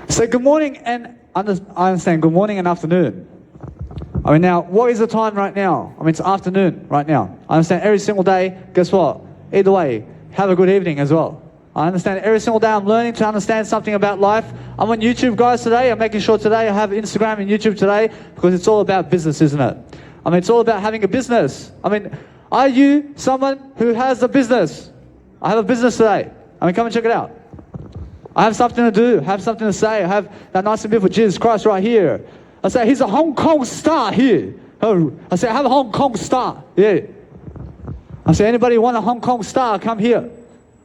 So good morning and I understand good morning and afternoon. I mean now, what is the time right now? I mean it's afternoon right now. I understand every single day, guess what? Either way, have a good evening as well. I understand every single day I'm learning to understand something about life. I'm on YouTube guys today. I'm making sure today I have Instagram and YouTube today because it's all about business, isn't it? I mean it's all about having a business. I mean, are you someone who has a business? I have a business today. I mean come and check it out. I have something to do, have something to say. I have that nice and beautiful Jesus Christ right here. I say, he's a Hong Kong star here. Oh, I say, I have a Hong Kong star. Yeah. I say, anybody want a Hong Kong star, come here.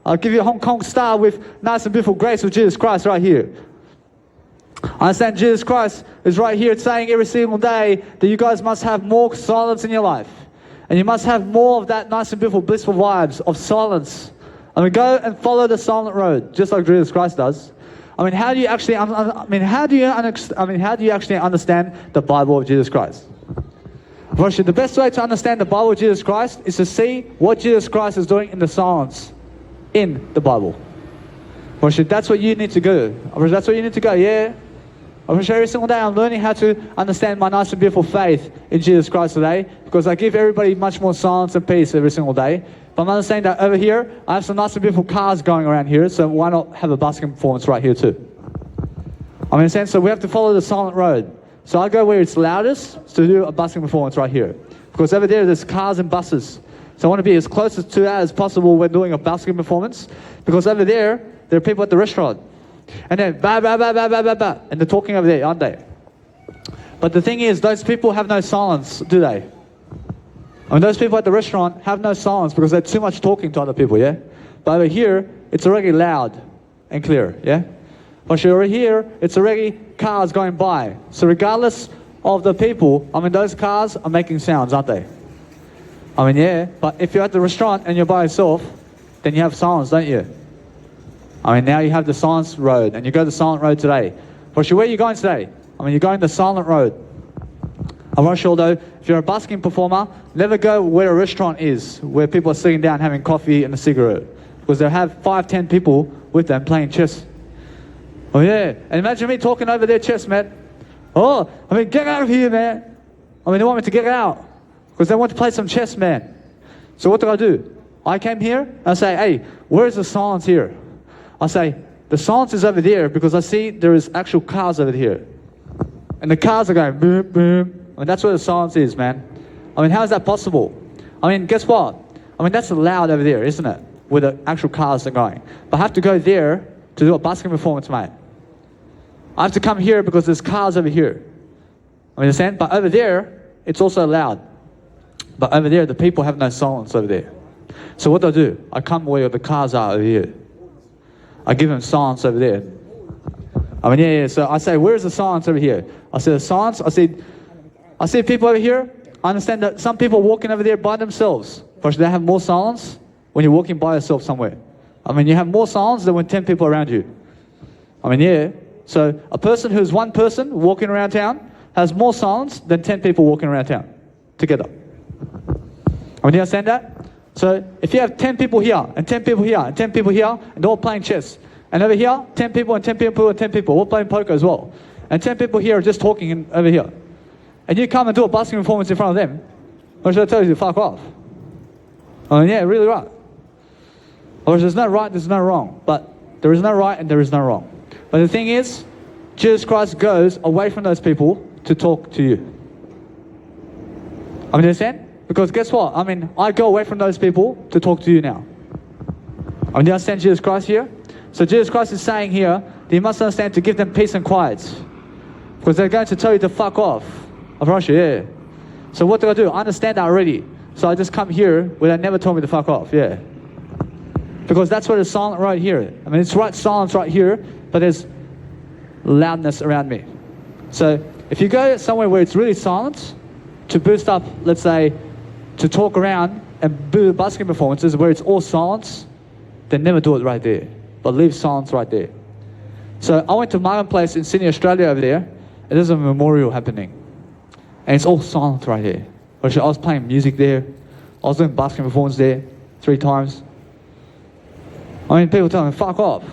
I'll give you a Hong Kong star with nice and beautiful grace with Jesus Christ right here. I understand Jesus Christ is right here saying every single day that you guys must have more silence in your life. And you must have more of that nice and beautiful blissful vibes of silence. I mean, go and follow the silent road, just like Jesus Christ does. I mean, how do you actually? How do you actually understand the Bible of Jesus Christ? Firstly, the best way to understand the Bible of Jesus Christ is to see what Jesus Christ is doing in the silence, in the Bible. Firstly, that's what you need to go. That's what you need to go. Yeah. Every single day I'm learning how to understand my nice and beautiful faith in Jesus Christ today, because I give everybody much more silence and peace every single day. But I'm understanding that over here, I have some nice and beautiful cars going around here, so why not have a busking performance right here too? I mean, so we have to follow the silent road. So I go where it's loudest to do a busking performance right here. Because over there's cars and buses. So I want to be as close to that as possible when doing a busking performance. Because over there are people at the restaurant. And then, ba ba ba ba ba ba ba, and they're talking over there, aren't they? But the thing is, those people have no silence, do they? I mean, those people at the restaurant have no silence because they're too much talking to other people, yeah? But over here, it's already loud and clear, yeah? But over here, it's already cars going by. So regardless of the people, I mean, those cars are making sounds, aren't they? I mean, yeah, but if you're at the restaurant and you're by yourself, then you have silence, don't you? I mean, now you have the silence road, and you go the silent road today. But where are you going today? I mean, you're going the silent road. I'm not sure though, if you're a busking performer, never go where a restaurant is, where people are sitting down having coffee and a cigarette. Because they'll have 5-10 people with them playing chess. Oh yeah, and imagine me talking over their chess, man. Oh, I mean, get out of here, man. I mean, they want me to get out. Because they want to play some chess, man. So what do? I came here, and I say, hey, where's the silence here? I say, the silence is over there because I see there is actual cars over here. And the cars are going boom, boom. I mean, that's where the silence is, man. I mean, how is that possible? I mean, guess what? I mean, that's loud over there, isn't it? Where the actual cars are going. But I have to go there to do a busking performance, mate. I have to come here because there's cars over here. I understand? But over there, it's also loud. But over there, the people have no silence over there. So what do? I come where the cars are over here. I give them silence over there. I mean, yeah. So I say, where's the silence over here? I say, the silence. I see people over here. I understand that some people are walking over there by themselves. But they have more silence when you're walking by yourself somewhere. I mean, you have more silence than when 10 people are around you. I mean, yeah. So a person who's one person walking around town has more silence than 10 people walking around town together. I mean, do you understand that? So if you have 10 people here, and 10 people here, and 10 people here, and they're all playing chess. And over here, 10 people, and 10 people, and 10 people, all playing poker as well. And 10 people here are just talking over here. And you come and do a busking performance in front of them, what should I tell you to fuck off? I mean, yeah, really right. Or there's no right, there's no wrong. But there is no right and there is no wrong. But the thing is, Jesus Christ goes away from those people to talk to you. I mean, you understand? Because guess what? I mean, I go away from those people to talk to you now. I mean, do you understand Jesus Christ here? So Jesus Christ is saying here that you must understand to give them peace and quiet. Because they're going to tell you to fuck off. Of Russia, yeah. So what do? I understand that already. So I just come here where they never told me to fuck off, yeah. Because that's where the silent right here. I mean, it's right silence right here, but there's loudness around me. So if you go somewhere where it's really silent, to boost up, let's say, to talk around and do busking performances where it's all silence, then never do it right there. But leave silence right there. So I went to Marketplace in Sydney, Australia over there, and there's a memorial happening. And it's all silent right here. I was playing music there. I was doing busking performance there 3 times. I mean, people tell me, fuck off.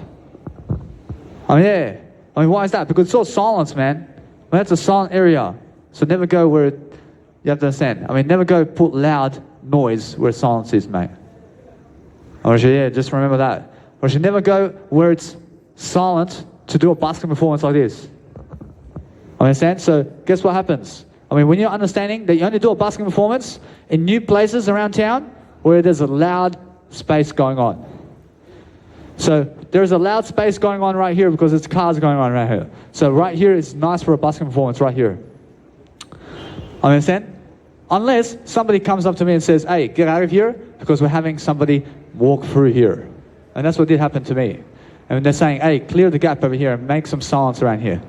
I mean, yeah. I mean, why is that? Because it's all silence, man. I mean, that's a silent area. So never go where you have to understand. I mean, never go put loud noise where silence is, mate. Or just remember that. Or you should never go where it's silent to do a basking performance like this. Understand? So guess what happens? I mean, when you're understanding that you only do a basking performance in new places around town where there's a loud space going on. So there's a loud space going on right here because there's cars going on right here. So right here is nice for a basking performance right here. Understand? Unless somebody comes up to me and says, hey, get out of here because we're having somebody walk through here. And that's what did happen to me. And they're saying, hey, clear the gap over here and make some silence around here.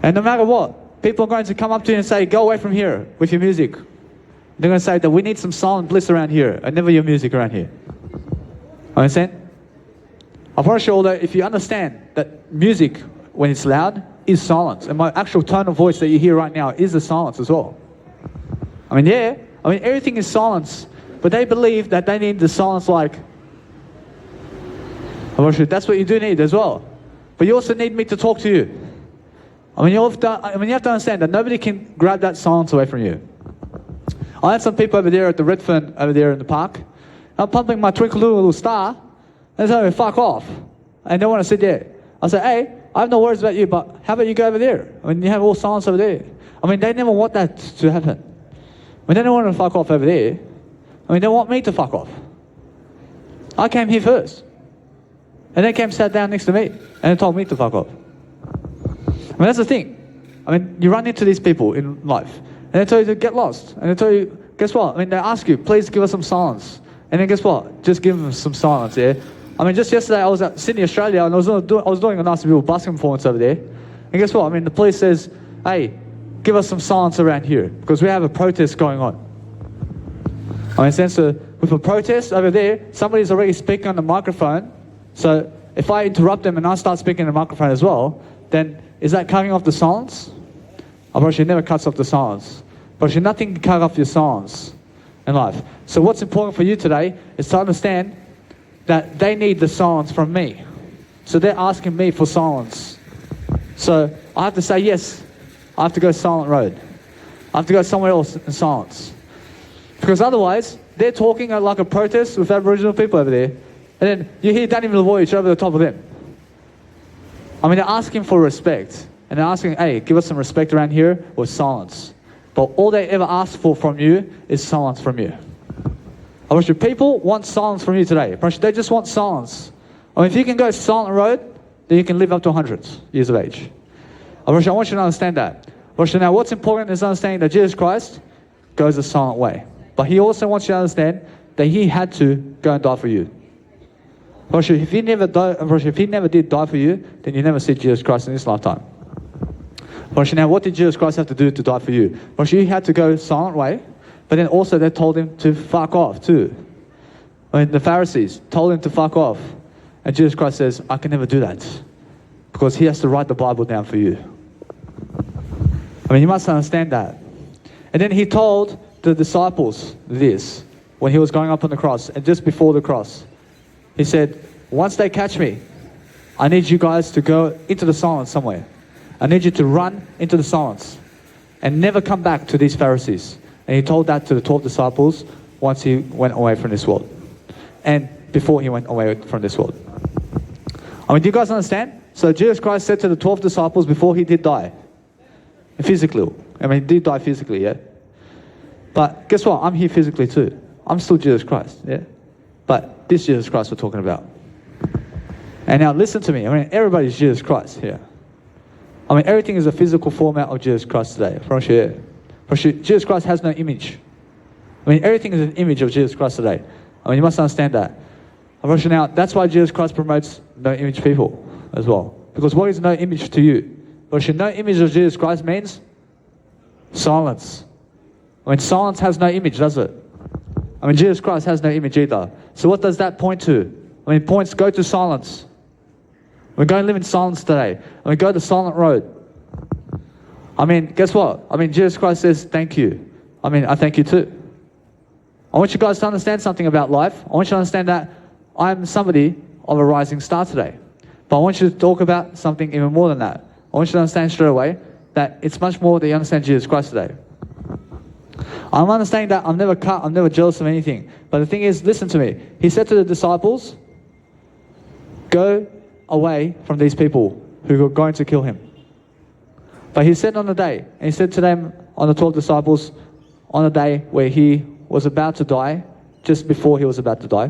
And no matter what, people are going to come up to you and say, go away from here with your music. They're going to say that we need some silent bliss around here and never your music around here. Understand? I promise you all that if you understand that music, when it's loud, is silence. And my actual tone of voice that you hear right now is the silence as well. I mean, everything is silence. But they believe that they need the silence like, I promise you, that's what you do need as well. But you also need me to talk to you. I mean, you have to understand that nobody can grab that silence away from you. I had some people over there at the Redfern, over there in the park. I'm pumping my Twinkle Little Star. They tell me, fuck off. And they want to sit there. I say, hey, I have no worries about you, but how about you go over there? I mean, you have all silence over there. I mean, they never want that to happen. I mean, they don't want to fuck off over there. I mean, they want me to fuck off. I came here first. And they came sat down next to me and they told me to fuck off. I mean, that's the thing. I mean, you run into these people in life and they tell you to get lost. And they tell you, guess what? I mean, they ask you, please give us some silence. And then guess what? Just give them some silence, yeah? I mean, just yesterday I was at Sydney, Australia, and I was doing a nice little basking performance over there. And guess what? I mean, the police says, hey, give us some silence around here because we have a protest going on. I mean, so with a protest over there, somebody's already speaking on the microphone. So if I interrupt them and I start speaking on the microphone as well, then is that cutting off the silence? I promise you, it never cuts off the silence. But nothing can cut off your silence in life. So what's important for you today is to understand that they need the silence from me. So they're asking me for silence. So I have to say yes. I have to go silent road. I have to go somewhere else in silence. Because otherwise, they're talking like a protest with Aboriginal people over there. And then you hear Danny Milivojevic over the top of them. I mean, they're asking for respect. And they're asking, hey, give us some respect around here or silence. But all they ever ask for from you is silence from you. I wish you people want silence from you today. They just want silence. I mean, if you can go silent road, then you can live up to 100 years of age. I want you to understand that. Now, what's important is understanding that Jesus Christ goes a silent way. But he also wants you to understand that he had to go and die for you. If he never did die for you, then you never see Jesus Christ in this lifetime. Now, what did Jesus Christ have to do to die for you? He had to go silent way, but then also they told him to fuck off too. I mean, the Pharisees told him to fuck off. And Jesus Christ says, I can never do that. Because he has to write the Bible down for you. I mean, you must understand that. And then he told the disciples this when he was going up on the cross and just before the cross. He said, once they catch me, I need you guys to go into the silence somewhere. I need you to run into the silence and never come back to these Pharisees. And he told that to the 12 disciples once he went away from this world. And before he went away from this world. I mean, do you guys understand? So Jesus Christ said to the 12 disciples before he did die, physically. I mean, he did die physically, yeah? But guess what? I'm here physically too. I'm still Jesus Christ, yeah? But this Jesus Christ we're talking about. And now listen to me. I mean, everybody's Jesus Christ here. I mean, everything is a physical format of Jesus Christ today. Jesus Christ has no image. I mean, everything is an image of Jesus Christ today. I mean, you must understand that. Now, that's why Jesus Christ promotes no image people as well. Because what is no image to you? No image of Jesus Christ means silence. I mean, silence has no image, does it? I mean, Jesus Christ has no image either. So what does that point to? I mean, points go to silence. We're going to live in silence today. I mean, go the silent road. I mean, guess what? I mean, Jesus Christ says, thank you. I mean, I thank you too. I want you guys to understand something about life. I want you to understand that I'm somebody of a rising star today. But I want you to talk about something even more than that. I want you to understand straight away that it's much more that you understand Jesus Christ today. I'm understanding that I'm never cut, I'm never jealous of anything. But the thing is, listen to me. He said to the disciples, go away from these people who are going to kill him. But he said on the day, and he said to them, on the 12 disciples, on the day where he was about to die, just before he was about to die,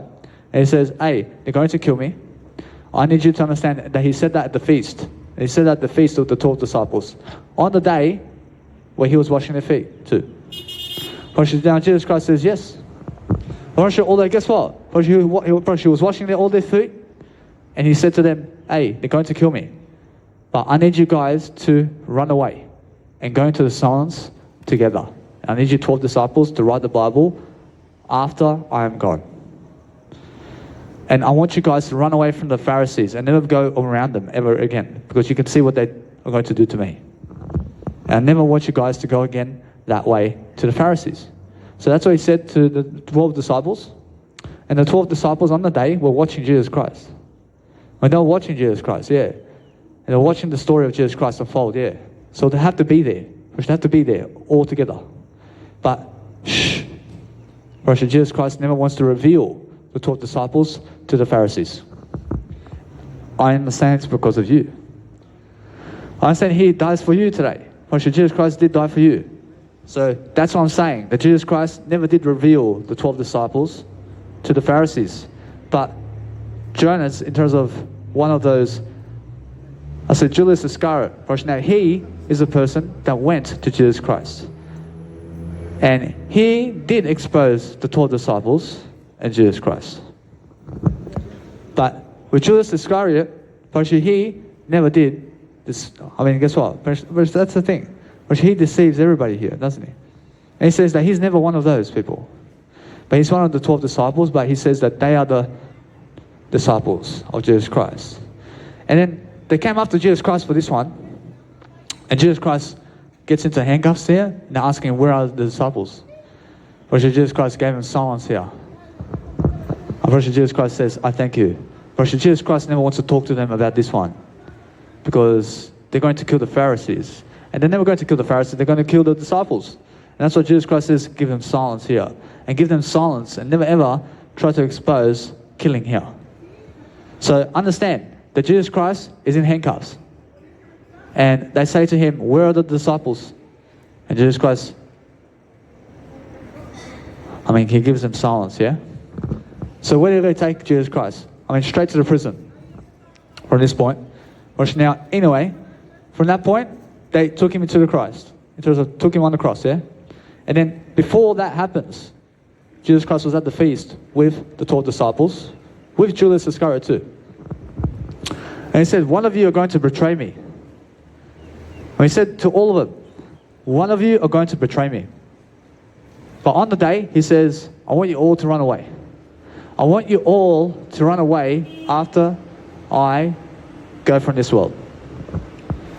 and he says, hey, they're going to kill me. I need you to understand that he said that at the feast. And he said that at the feast of the 12 disciples. On the day where he was washing their feet too. Now Jesus Christ says, yes. Although guess what? He was washing all their feet. And he said to them, hey, they're going to kill me. But I need you guys to run away and go into the silence together. I need you 12 disciples to write the Bible after I am gone. And I want you guys to run away from the Pharisees and never go around them ever again, because you can see what they are going to do to me. And I never want you guys to go again that way to the Pharisees. So that's what he said to the 12 disciples. And the 12 disciples on the day were watching Jesus Christ. When they were watching Jesus Christ, yeah. And they're watching the story of Jesus Christ unfold, yeah. So they have to be there. We should have to be there all together. But, shh. Jesus Christ never wants to reveal the 12 disciples to the Pharisees. I understand it's because of you. I understand he dies for you today. Jesus Christ did die for you. So that's what I'm saying. That Jesus Christ never did reveal the 12 disciples to the Pharisees. But Jonas, in terms of one of those, I said Judas Iscariot. Now he is a person that went to Jesus Christ. And he did expose the 12 disciples and Jesus Christ. But with Judas Iscariot, he never did this. I mean, guess what? But that's the thing. He deceives everybody here, doesn't he? And he says that he's never one of those people. But he's one of the 12 disciples, but he says that they are the disciples of Jesus Christ. And then they came after Jesus Christ for this one. And Jesus Christ gets into handcuffs here, and they're asking, where are the disciples? Jesus Christ gave him silence here. And Jesus Christ says, I thank you. Jesus Christ never wants to talk to them about this one, because they're going to kill the Pharisees. And they're never going to kill the Pharisees, they're going to kill the disciples. And that's what Jesus Christ says, give them silence here. And give them silence, and never ever try to expose killing here. So understand that Jesus Christ is in handcuffs. And they say to him, where are the disciples? And Jesus Christ, he gives them silence, yeah? So where did they take Jesus Christ? Straight to the prison. From this point. Now, anyway, from that point, they took him into the Christ. In terms of took him on the cross, yeah? And then before that happens, Jesus Christ was at the feast with the 12 disciples, with Judas Iscariot too. And he said, one of you are going to betray me. And he said to all of them, one of you are going to betray me. But on the day, he says, I want you all to run away. I want you all to run away after I go from this world.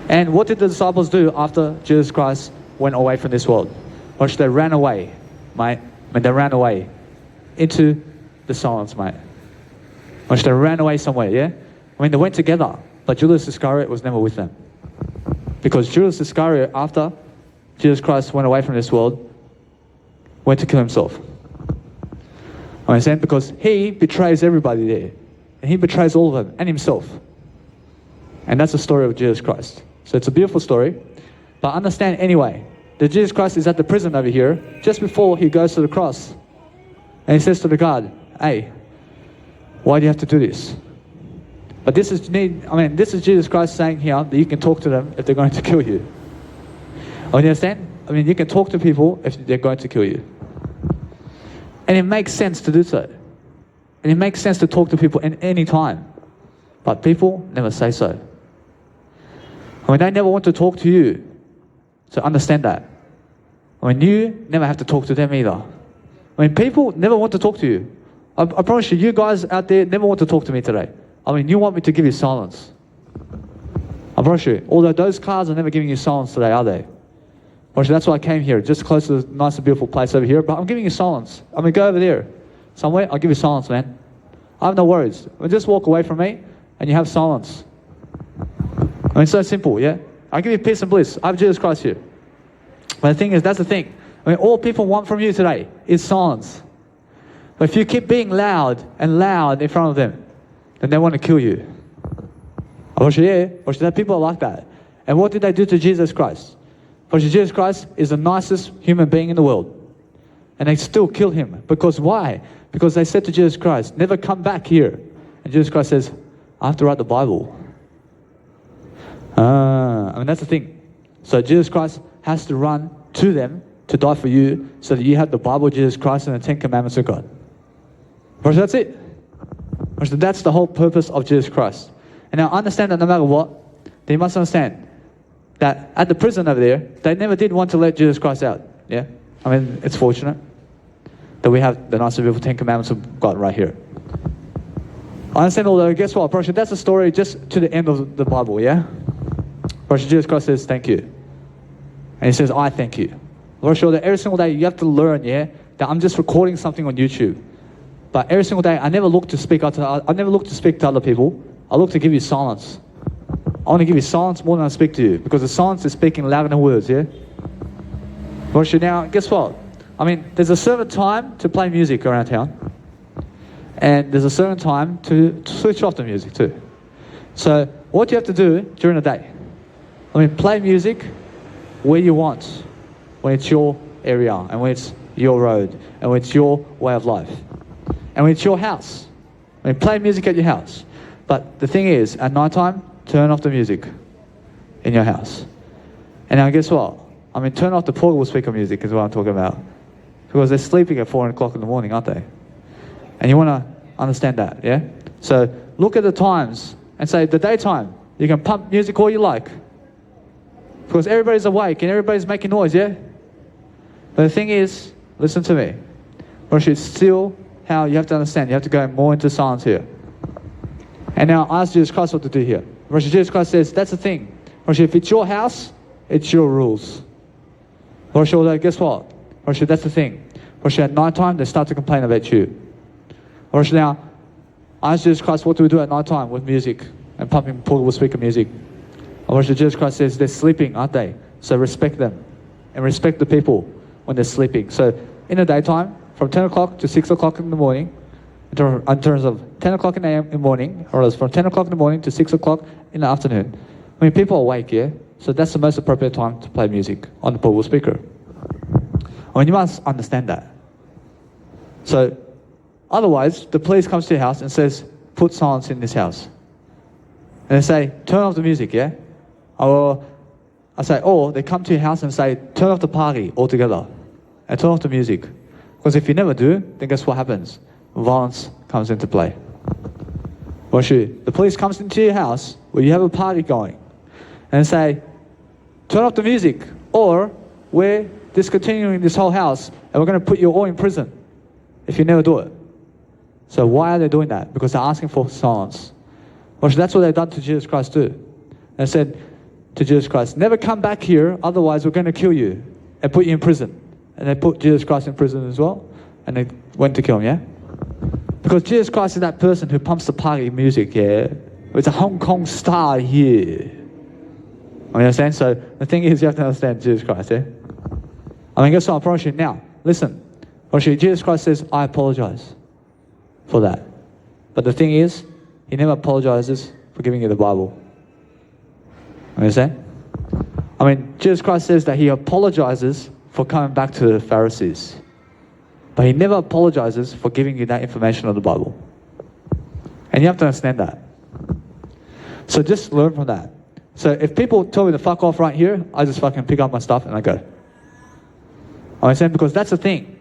And what did the disciples do after Jesus Christ went away from this world? They ran away, mate. They ran away into the silence, mate. They ran away somewhere, yeah? They went together, but Judas Iscariot was never with them. Because Judas Iscariot, after Jesus Christ went away from this world, went to kill himself. Understand? Because he betrays everybody there. And he betrays all of them and himself. And that's the story of Jesus Christ. So it's a beautiful story. But understand anyway, that Jesus Christ is at the prison over here, just before he goes to the cross. And he says to the guard, hey, why do you have to do this? But this is Jesus Christ saying here that you can talk to them if they're going to kill you. You understand? You can talk to people if they're going to kill you. And it makes sense to do so. And it makes sense to talk to people in any time. But people never say so. They never want to talk to you. So understand that. You never have to talk to them either. People never want to talk to you. I promise you, you guys out there never want to talk to me today. You want me to give you silence. I promise you. Although those cars are never giving you silence today, are they? That's why I came here, just close to the nice and beautiful place over here. But I'm giving you silence. Go over there somewhere, I'll give you silence, man. I have no worries. Just walk away from me and you have silence. I mean, it's so simple, yeah? I give you peace and bliss. I have Jesus Christ here. But the thing is, that's the thing. I mean, all people want from you today is silence. But if you keep being loud and loud in front of them, then they want to kill you. There people are like that. And what did they do to Jesus Christ? Because Jesus Christ is the nicest human being in the world. And they still kill him. Because why? Because they said to Jesus Christ, never come back here. And Jesus Christ says, I have to write the Bible. I mean, that's the thing. So Jesus Christ has to run to them to die for you so that you have the Bible, Jesus Christ, and the 10 Commandments of God. That's it. That's the whole purpose of Jesus Christ. And now understand that no matter what, they must understand that at the prison over there, they never did want to let Jesus Christ out. Yeah? I mean, it's fortunate that we have the nice and beautiful 10 Commandments of God right here. I understand all that. Guess what? That's a story just to the end of the Bible, yeah? Jesus Christ says, thank you. And he says, I thank you. Lord, sure that every single day you have to learn, yeah, that I'm just recording something on YouTube. But every single day, I never look to speak to other people. I look to give you silence. I want to give you silence more than I speak to you, because the silence is speaking louder than words, yeah? Lord, sure, now, guess what? I mean, there's a certain time to play music around town. And there's a certain time to switch off the music too. So what you have to do during the day, I mean, play music where you want, when it's your area, and when it's your road, and when it's your way of life, and when it's your house. I mean, play music at your house. But the thing is, at night time, turn off the music in your house. And now guess what? I mean, turn off the portable speaker music is what I'm talking about. Because they're sleeping at 4 o'clock in the morning, aren't they? And you want to understand that, yeah? So look at the times and say, the daytime, you can pump music all you like. Because everybody's awake and everybody's making noise, yeah? But the thing is, listen to me. It's still how you have to understand. You have to go more into silence here. And now ask Jesus Christ what to do here. Jesus Christ says, that's the thing. If it's your house, it's your rules. Guess what? That's the thing. At night time, they start to complain about you. Now, ask Jesus Christ, what do we do at night time with music and pumping portable speaker music? Jesus Christ says they're sleeping, aren't they? So respect them and respect the people when they're sleeping. So in the daytime, from 10 o'clock to 6 o'clock in the morning, in terms of 10 o'clock in the morning, or else from 10 o'clock in the morning to 6 o'clock in the afternoon. I mean, people are awake, yeah? So that's the most appropriate time to play music on the portable speaker. I mean, you must understand that. So otherwise, the police comes to your house and says, put silence in this house. And they say, turn off the music, yeah? Or they come to your house and say, turn off the party altogether and turn off the music. Because if you never do, then guess what happens? Violence comes into play. The police comes into your house where you have a party going and say, turn off the music, or we're discontinuing this whole house and we're going to put you all in prison if you never do it. So why are they doing that? Because they're asking for silence. That's what they've done to Jesus Christ too. They said to Jesus Christ, never come back here, otherwise we're going to kill you and put you in prison. And they put Jesus Christ in prison as well, and they went to kill him, yeah? Because Jesus Christ is that person who pumps the party music, yeah? It's a Hong Kong star here. I understand? So the thing is, you have to understand Jesus Christ, yeah? I mean, guess what? I promise you now. Listen. Jesus Christ says, I apologize for that. But the thing is, he never apologizes for giving you the Bible. Understand? I mean, Jesus Christ says that he apologizes for coming back to the Pharisees. But he never apologizes for giving you that information of the Bible. And you have to understand that. So just learn from that. So if people tell me to fuck off right here, I just fucking pick up my stuff and I go. I understand? Because that's the thing.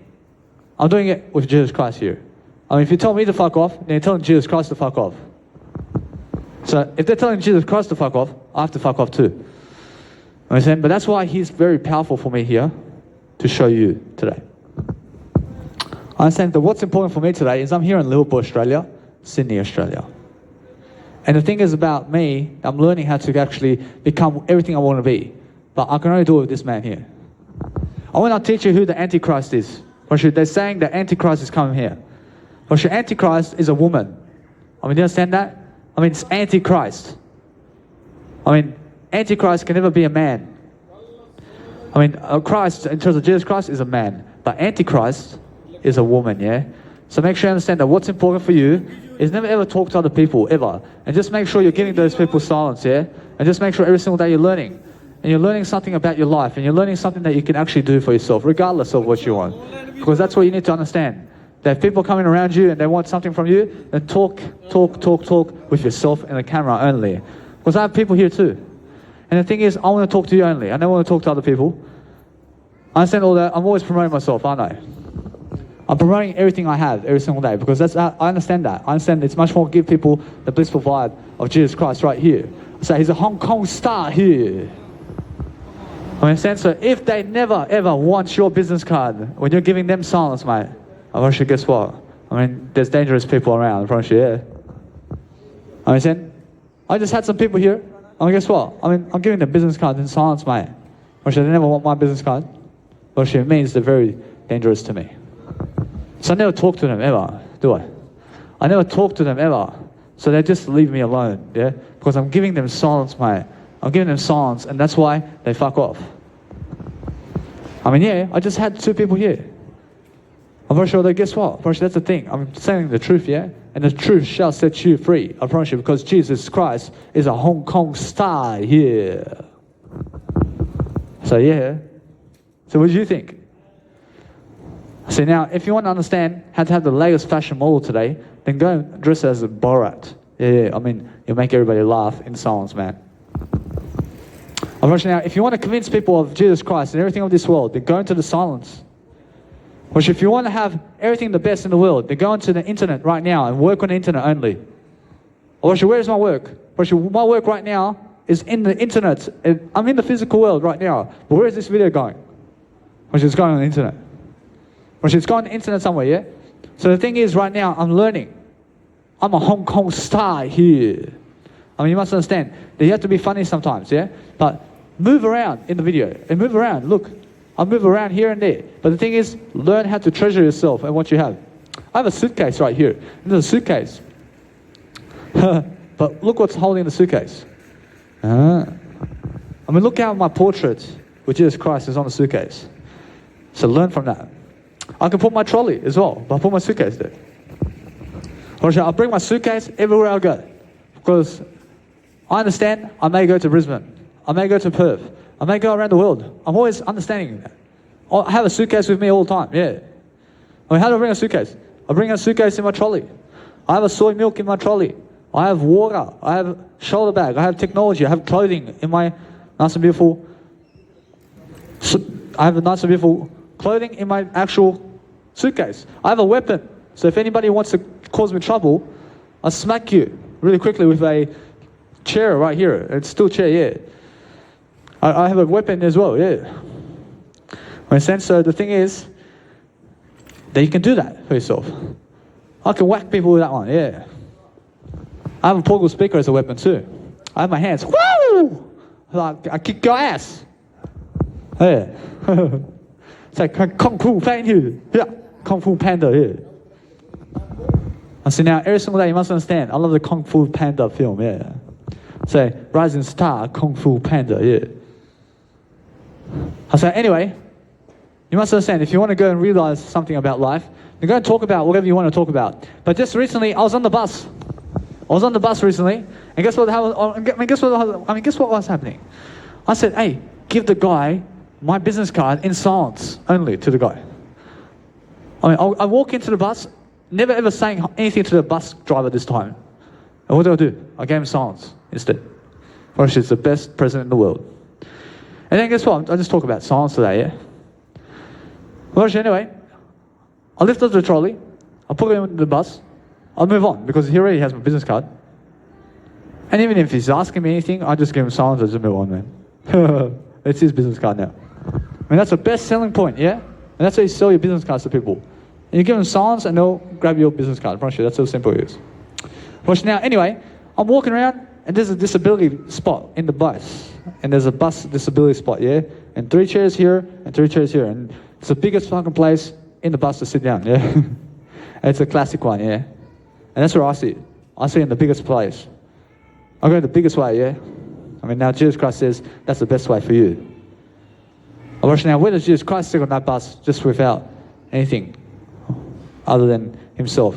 I'm doing it with Jesus Christ here. I mean, if you tell me to fuck off, then you're telling Jesus Christ to fuck off. So if they're telling Jesus Christ to fuck off, I have to fuck off too. Understand? But that's why he's very powerful for me here to show you today. I understand that what's important for me today is I'm here in Liverpool, Australia, Sydney, Australia. And the thing is about me, I'm learning how to actually become everything I want to be. But I can only do it with this man here. I want to teach you who the Antichrist is. They're saying the Antichrist is coming here. Antichrist is a woman. I mean, do you understand that? I mean, it's Antichrist. I mean, Antichrist can never be a man. I mean, Christ, in terms of Jesus Christ, is a man. But Antichrist is a woman, yeah? So make sure you understand that what's important for you is never ever talk to other people, ever. And just make sure you're giving those people silence, yeah? And just make sure every single day you're learning. And you're learning something about your life. And you're learning something that you can actually do for yourself, regardless of what you want. Because that's what you need to understand. That if people are coming around you and they want something from you, then talk with yourself and the camera only. Because I have people here too. And the thing is, I want to talk to you only. I don't want to talk to other people. I understand all that. I'm always promoting myself, aren't I? I'm promoting everything I have every single day because I understand that. I understand it's much more give people the blissful vibe of Jesus Christ right here. So he's a Hong Kong star here. I understand. So if they never ever want your business card when you're giving them silence, mate, I promise you, guess what? I mean, there's dangerous people around. I promise you, yeah. I understand. I just had some people here. I mean, guess what? I mean, I'm giving them business cards in silence, mate. Which they never want my business card. Which it means they're very dangerous to me. So I never talk to them ever, do I? I never talk to them ever. So they just leave me alone, yeah? Because I'm giving them silence, mate. I'm giving them silence, and that's why they fuck off. I mean, yeah, I just had 2 people here. I'm pretty sure that, guess what? Pretty sure that's the thing. I'm saying the truth, yeah? And the truth shall set you free. I promise you, because Jesus Christ is a Hong Kong star here. So yeah. So what do you think? So now, if you want to understand how to have the latest fashion model today, then go and dress as a Borat. Yeah, I mean, you'll make everybody laugh in silence, man. Now, if you want to convince people of Jesus Christ and everything of this world, then go into the silence. Which if you want to have everything the best in the world, then go into the internet right now and work on the internet only. Or where's my work? My work right now is in the internet. I'm in the physical world right now. But where is this video going? Which is going on the internet. Which is going on the internet somewhere, yeah? So the thing is, right now, I'm learning. I'm a Hong Kong star here. I mean, you must understand that you have to be funny sometimes, yeah? But move around in the video. And move around. Look, I move around here and there. But the thing is, learn how to treasure yourself and what you have. I have a suitcase right here. There's a suitcase. But look what's holding the suitcase. I mean, look how my portrait with Jesus Christ is on the suitcase. So learn from that. I can put my trolley as well, but I put my suitcase there. I'll bring my suitcase everywhere I go. Because I understand I may go to Brisbane. I may go to Perth. I may go around the world. I'm always understanding that. I have a suitcase with me all the time, yeah. I mean, how do I bring a suitcase? I bring a suitcase in my trolley. I have a soy milk in my trolley. I have water. I have shoulder bag. I have technology. I have clothing in my nice and beautiful... I have a nice and beautiful clothing in my actual suitcase. I have a weapon. So if anybody wants to cause me trouble, I'll smack you really quickly with a chair right here. It's still a chair, yeah. I have a weapon as well, yeah. So the thing is that you can do that for yourself. I can whack people with that one, yeah. I have a portable speaker as a weapon too. I have my hands, woo! Like, I kick your ass. Yeah. It's like Kung Fu Panda. Yeah, Kung Fu Panda, yeah. I see now, every single day you must understand, I love the Kung Fu Panda film, yeah. Say, Rising Star, Kung Fu Panda, yeah. I say, anyway, you must understand, if you want to go and realize something about life, then go and talk about whatever you want to talk about. But just recently, I was on the bus. Recently, and guess what was happening? I said, hey, give the guy my business card in silence only to the guy. I mean, I walk into the bus, never ever saying anything to the bus driver this time. And what do? I gave him silence instead. Which is the best president in the world. And then guess what? I just talk about silence today, yeah? Well, anyway, I lift up the trolley, I put him in the bus, I'll move on because he already has my business card. And even if he's asking me anything, I just give him silence and just move on, man. It's his business card now. I mean, that's the best selling point, yeah? And that's how you sell your business cards to people. And you give them silence and they'll grab your business card. I promise you, that's how simple it is. Watch now, anyway, I'm walking around and there's a disability spot in the bus. And there's a bus disability spot, yeah? And 3 chairs here and 3 chairs here. And it's the biggest fucking place in the bus to sit down, yeah? And it's a classic one, yeah? And that's where I sit. I sit in the biggest place. I go the biggest way, yeah? I mean, now Jesus Christ says that's the best way for you. Now, where does Jesus Christ sit on that bus just without anything other than himself?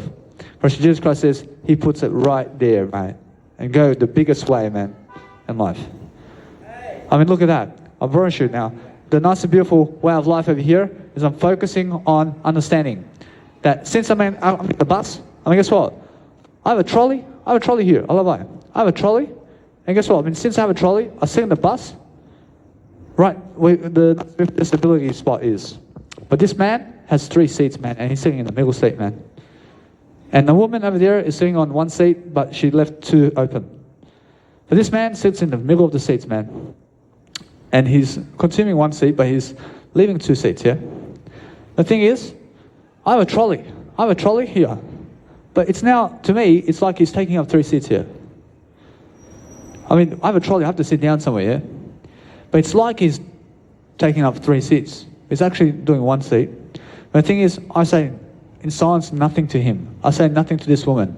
Jesus Christ says he puts it right there, mate. And go the biggest way, man, in life. I mean, look at that. I promise you now, the nice and beautiful way of life over here is I'm focusing on understanding that since I'm in the bus, I mean, guess what? I have a trolley here. I love it. I have a trolley. And guess what? I mean, since I have a trolley, I sit in the bus right where the disability spot is. But this man has 3 seats, man, and he's sitting in the middle seat, man. And the woman over there is sitting on 1 seat, but she left 2 open. But this man sits in the middle of the seats, man. And he's consuming 1 seat, but he's leaving 2 seats, yeah? The thing is, I have a trolley. I have a trolley here. But it's now, to me, it's like he's taking up 3 seats here. I mean, I have a trolley, I have to sit down somewhere, yeah? But it's like he's taking up 3 seats. He's actually doing 1 seat. But the thing is, I say in silence nothing to him. I say nothing to this woman.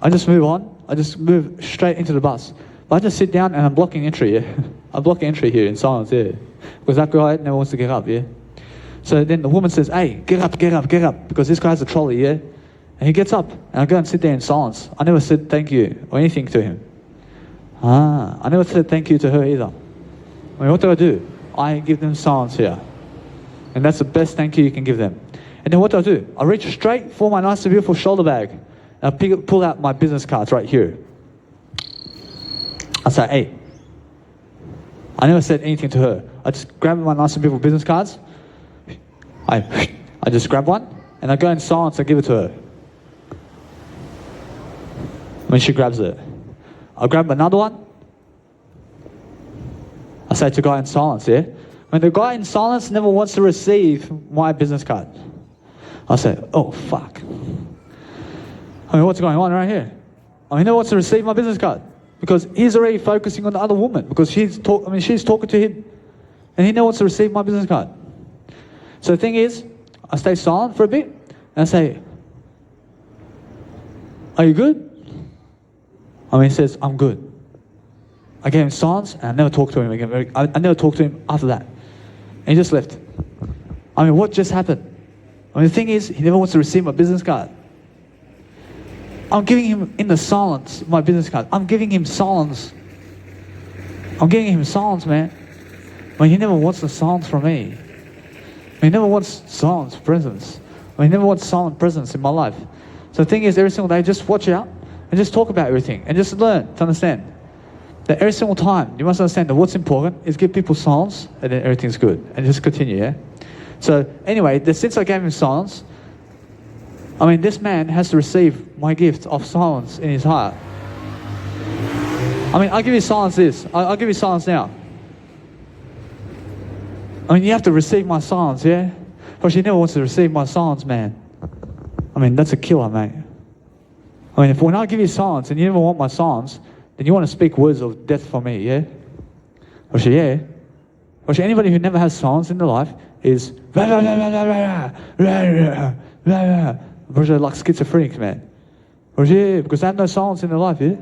I just move on. I just move straight into the bus. But I just sit down and I'm blocking entry, yeah? I'm blocking entry here in silence, yeah? Because that guy never wants to get up, yeah? So then the woman says, hey, get up, get up, get up. Because this guy has a trolley, yeah? And he gets up. And I go and sit there in silence. I never said thank you or anything to him. I never said thank you to her either. I mean, what do? I give them silence here. And that's the best thank you can give them. And then what do? I reach straight for my nice and beautiful shoulder bag. And I pull out my business cards right here. I say, hey. I never said anything to her. I just grab my nice and beautiful business cards. I just grab one. And I go in silence and give it to her. When she grabs it. I grab another one. I say to the guy in silence, yeah? When the guy in silence never wants to receive my business card, I say, oh, fuck. I mean, what's going on right here? I mean, he never wants to receive my business card because he's already focusing on the other woman because she's talking to him and he never wants to receive my business card. So the thing is, I stay silent for a bit and I say, are you good? I mean, he says, I'm good. I gave him silence and I never talked to him again. I never talked to him after that. And he just left. I mean, what just happened? I mean, the thing is, he never wants to receive my business card. I'm giving him in the silence my business card. I'm giving him silence. I'm giving him silence, man. I mean, he never wants the silence from me. I mean, he never wants silence presence. I mean, he never wants silent presence in my life. So the thing is, every single day, just watch out and just talk about everything and just learn to understand that every single time you must understand that what's important is give people silence and then everything's good and just continue, yeah? So anyway, since I gave him silence, I mean, this man has to receive my gift of silence in his heart. I mean, I'll give you silence I'll give you silence now. I mean, you have to receive my silence, yeah? But she never wants to receive my silence, man. I mean, that's a killer, mate. I mean, when I give you silence and you never want my silence, then you want to speak words of death for me, yeah? Or she, yeah? Or she, anybody who never has silence in their life is like schizophrenic, man. Or she, because they have no silence in their life, yeah?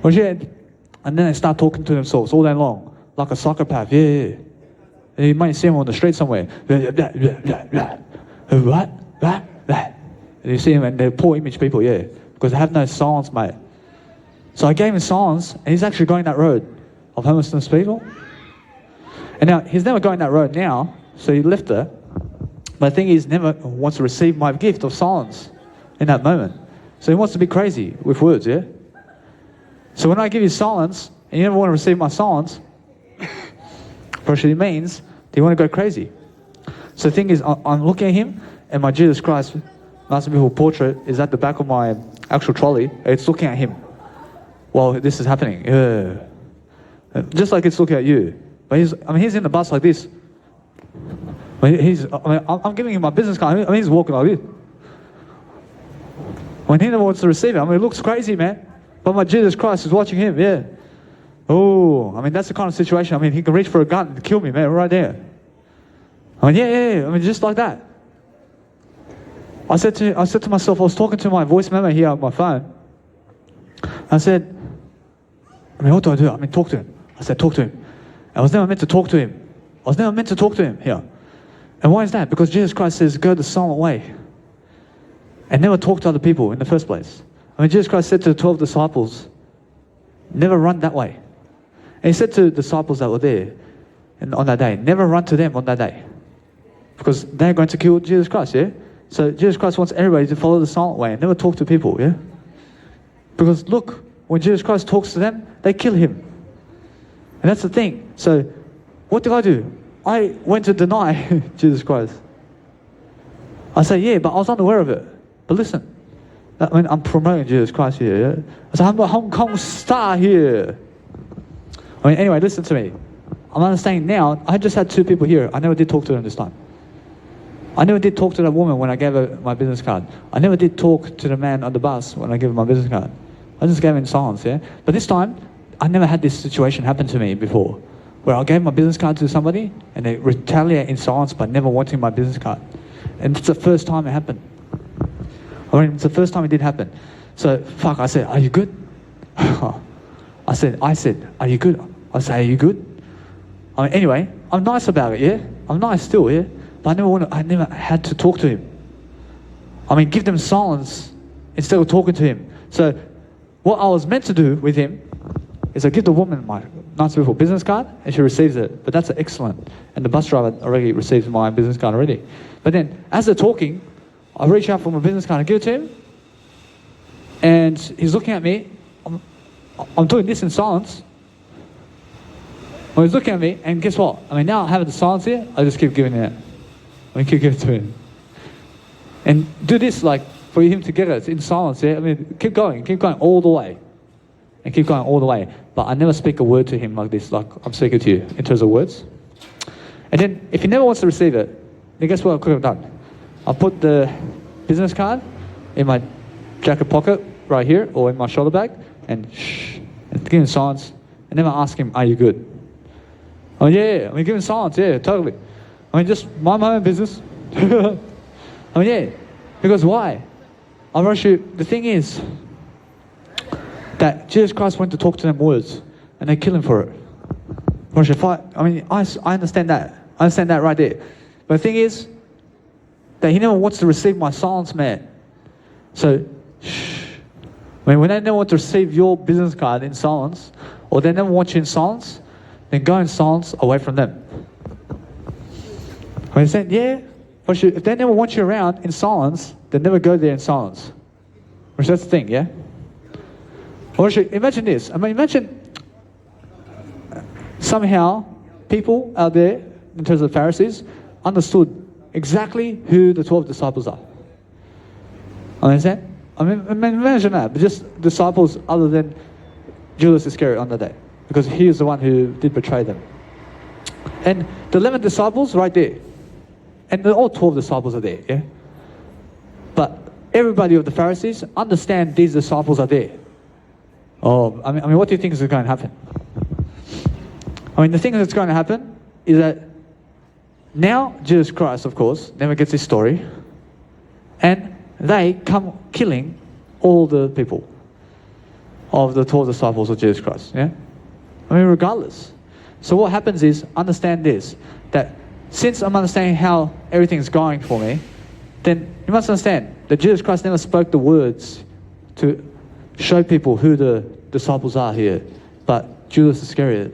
Or she, and then they start talking to themselves all day long, like a psychopath, yeah. And you might see them on the street somewhere. What? And you see them, and they're poor image people, yeah, because they have no silence, mate. So I gave him silence, and he's actually going that road of homelessness people. And now, he's never going that road now, so he left it. But the thing is, never wants to receive my gift of silence in that moment. So he wants to be crazy with words, yeah? So when I give you silence, and you never want to receive my silence, actually means that you want to go crazy. So the thing is, I'm looking at him, and my Jesus Christ, nice and beautiful portrait is at the back of my actual trolley. It's looking at him while this is happening. Just like it's looking at you. But he's in the bus like this. I'm giving him my business card. I mean, he's walking like this. When he never wants to receive it, I mean, it looks crazy, man. But my Jesus Christ is watching him, yeah. Oh, I mean, that's the kind of situation. I mean, he can reach for a gun and kill me, man, right there. I mean, yeah. I mean, just like that. I said to myself, I was talking to my voice memo here on my phone. I said, I mean, what do I do? I mean, talk to him. I said, talk to him. I was never meant to talk to him. I was never meant to talk to him here. And why is that? Because Jesus Christ says, go the silent way. And never talk to other people in the first place. I mean, Jesus Christ said to the 12 disciples, never run that way. And he said to the disciples that were there on that day, never run to them on that day. Because they're going to kill Jesus Christ, yeah? So Jesus Christ wants everybody to follow the silent way and never talk to people, yeah? Because look, when Jesus Christ talks to them, they kill him. And that's the thing. So what did I do? I went to deny Jesus Christ. I say, yeah, but I was unaware of it. But listen, I mean, I'm promoting Jesus Christ here, yeah? I say, I'm a Hong Kong star here. I mean, anyway, listen to me. I'm understanding now, I just had 2 people here. I never did talk to them this time. I never did talk to that woman when I gave her my business card. I never did talk to the man on the bus when I gave him my business card. I just gave him in silence, yeah? But this time, I never had this situation happen to me before, where I gave my business card to somebody and they retaliate in silence by never wanting my business card. And it's the first time it happened. I mean, it's the first time it did happen. So, fuck, I said, are you good? I said, are you good? I said, are you good? I mean, anyway, I'm nice about it, yeah? I'm nice still, yeah? But I never had to talk to him. I mean, give them silence instead of talking to him. So what I was meant to do with him is I give the woman my nice beautiful business card and she receives it. But that's excellent. And the bus driver already receives my business card already. But then as they're talking, I reach out for my business card and give it to him. And he's looking at me. I'm doing this in silence. Well, he's looking at me and guess what? I mean, now I have the silence here. I just keep giving it. I mean, keep giving it to him. And do this like for him to get it in silence, yeah? I mean, keep going all the way. And keep going all the way. But I never speak a word to him like this, like I'm speaking to you in terms of words. And then if he never wants to receive it, then guess what I could have done? I put the business card in my jacket pocket right here or in my shoulder bag and give him silence and never ask him, are you good? Oh yeah, I mean give him silence, yeah, totally. I mean just mind my own business. I mean yeah, because why? I want you, the thing is that Jesus Christ went to talk to them words and they kill him for it. I understand that. I understand that right there. But the thing is that he never wants to receive my silence, man. So, I mean, when they never want to receive your business card in silence, or they never want you in silence, then go in silence away from them. I mean, saying, yeah, but if they never want you around in silence, then never go there in silence. Which that's the thing, yeah? Imagine this. I mean, imagine somehow people out there, in terms of Pharisees, understood exactly who the 12 disciples are. Understand? I mean, imagine that, but just disciples other than Judas Iscariot on that day, because he is the one who did betray them. And the 11 disciples right there, and all 12 disciples are there, yeah? But everybody of the Pharisees understand these disciples are there. Oh, I mean, what do you think is going to happen? I mean, the thing that's going to happen is that now Jesus Christ, of course, never gets his story, and they come killing all the people of the 12 disciples of Jesus Christ, yeah? I mean, regardless. So what happens is, understand this, that since I'm understanding how everything's going for me, then you must understand that Jesus Christ never spoke the words to show people who the disciples are here. But Judas Iscariot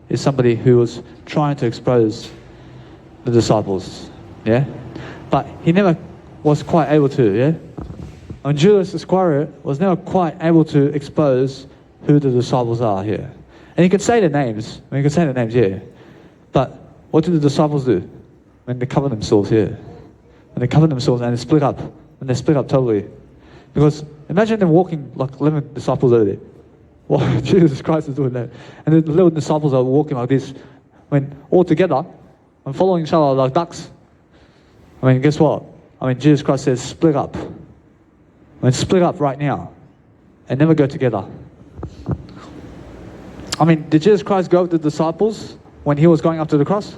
is somebody who was trying to expose the disciples, yeah? But he never was quite able to, yeah? And Judas Iscariot was never quite able to expose who the disciples are here. And you can say the names, yeah. But what do the disciples do? When they cover themselves here. When they cover themselves and they split up. And they split up totally. Because imagine them walking like 11 disciples over there. Well, Jesus Christ is doing that. And the little disciples are walking like this. I mean, all together and following each other like ducks. I mean, guess what? I mean, Jesus Christ says, split up. I mean, split up right now. And never go together. I mean, did Jesus Christ go with the disciples when he was going up to the cross?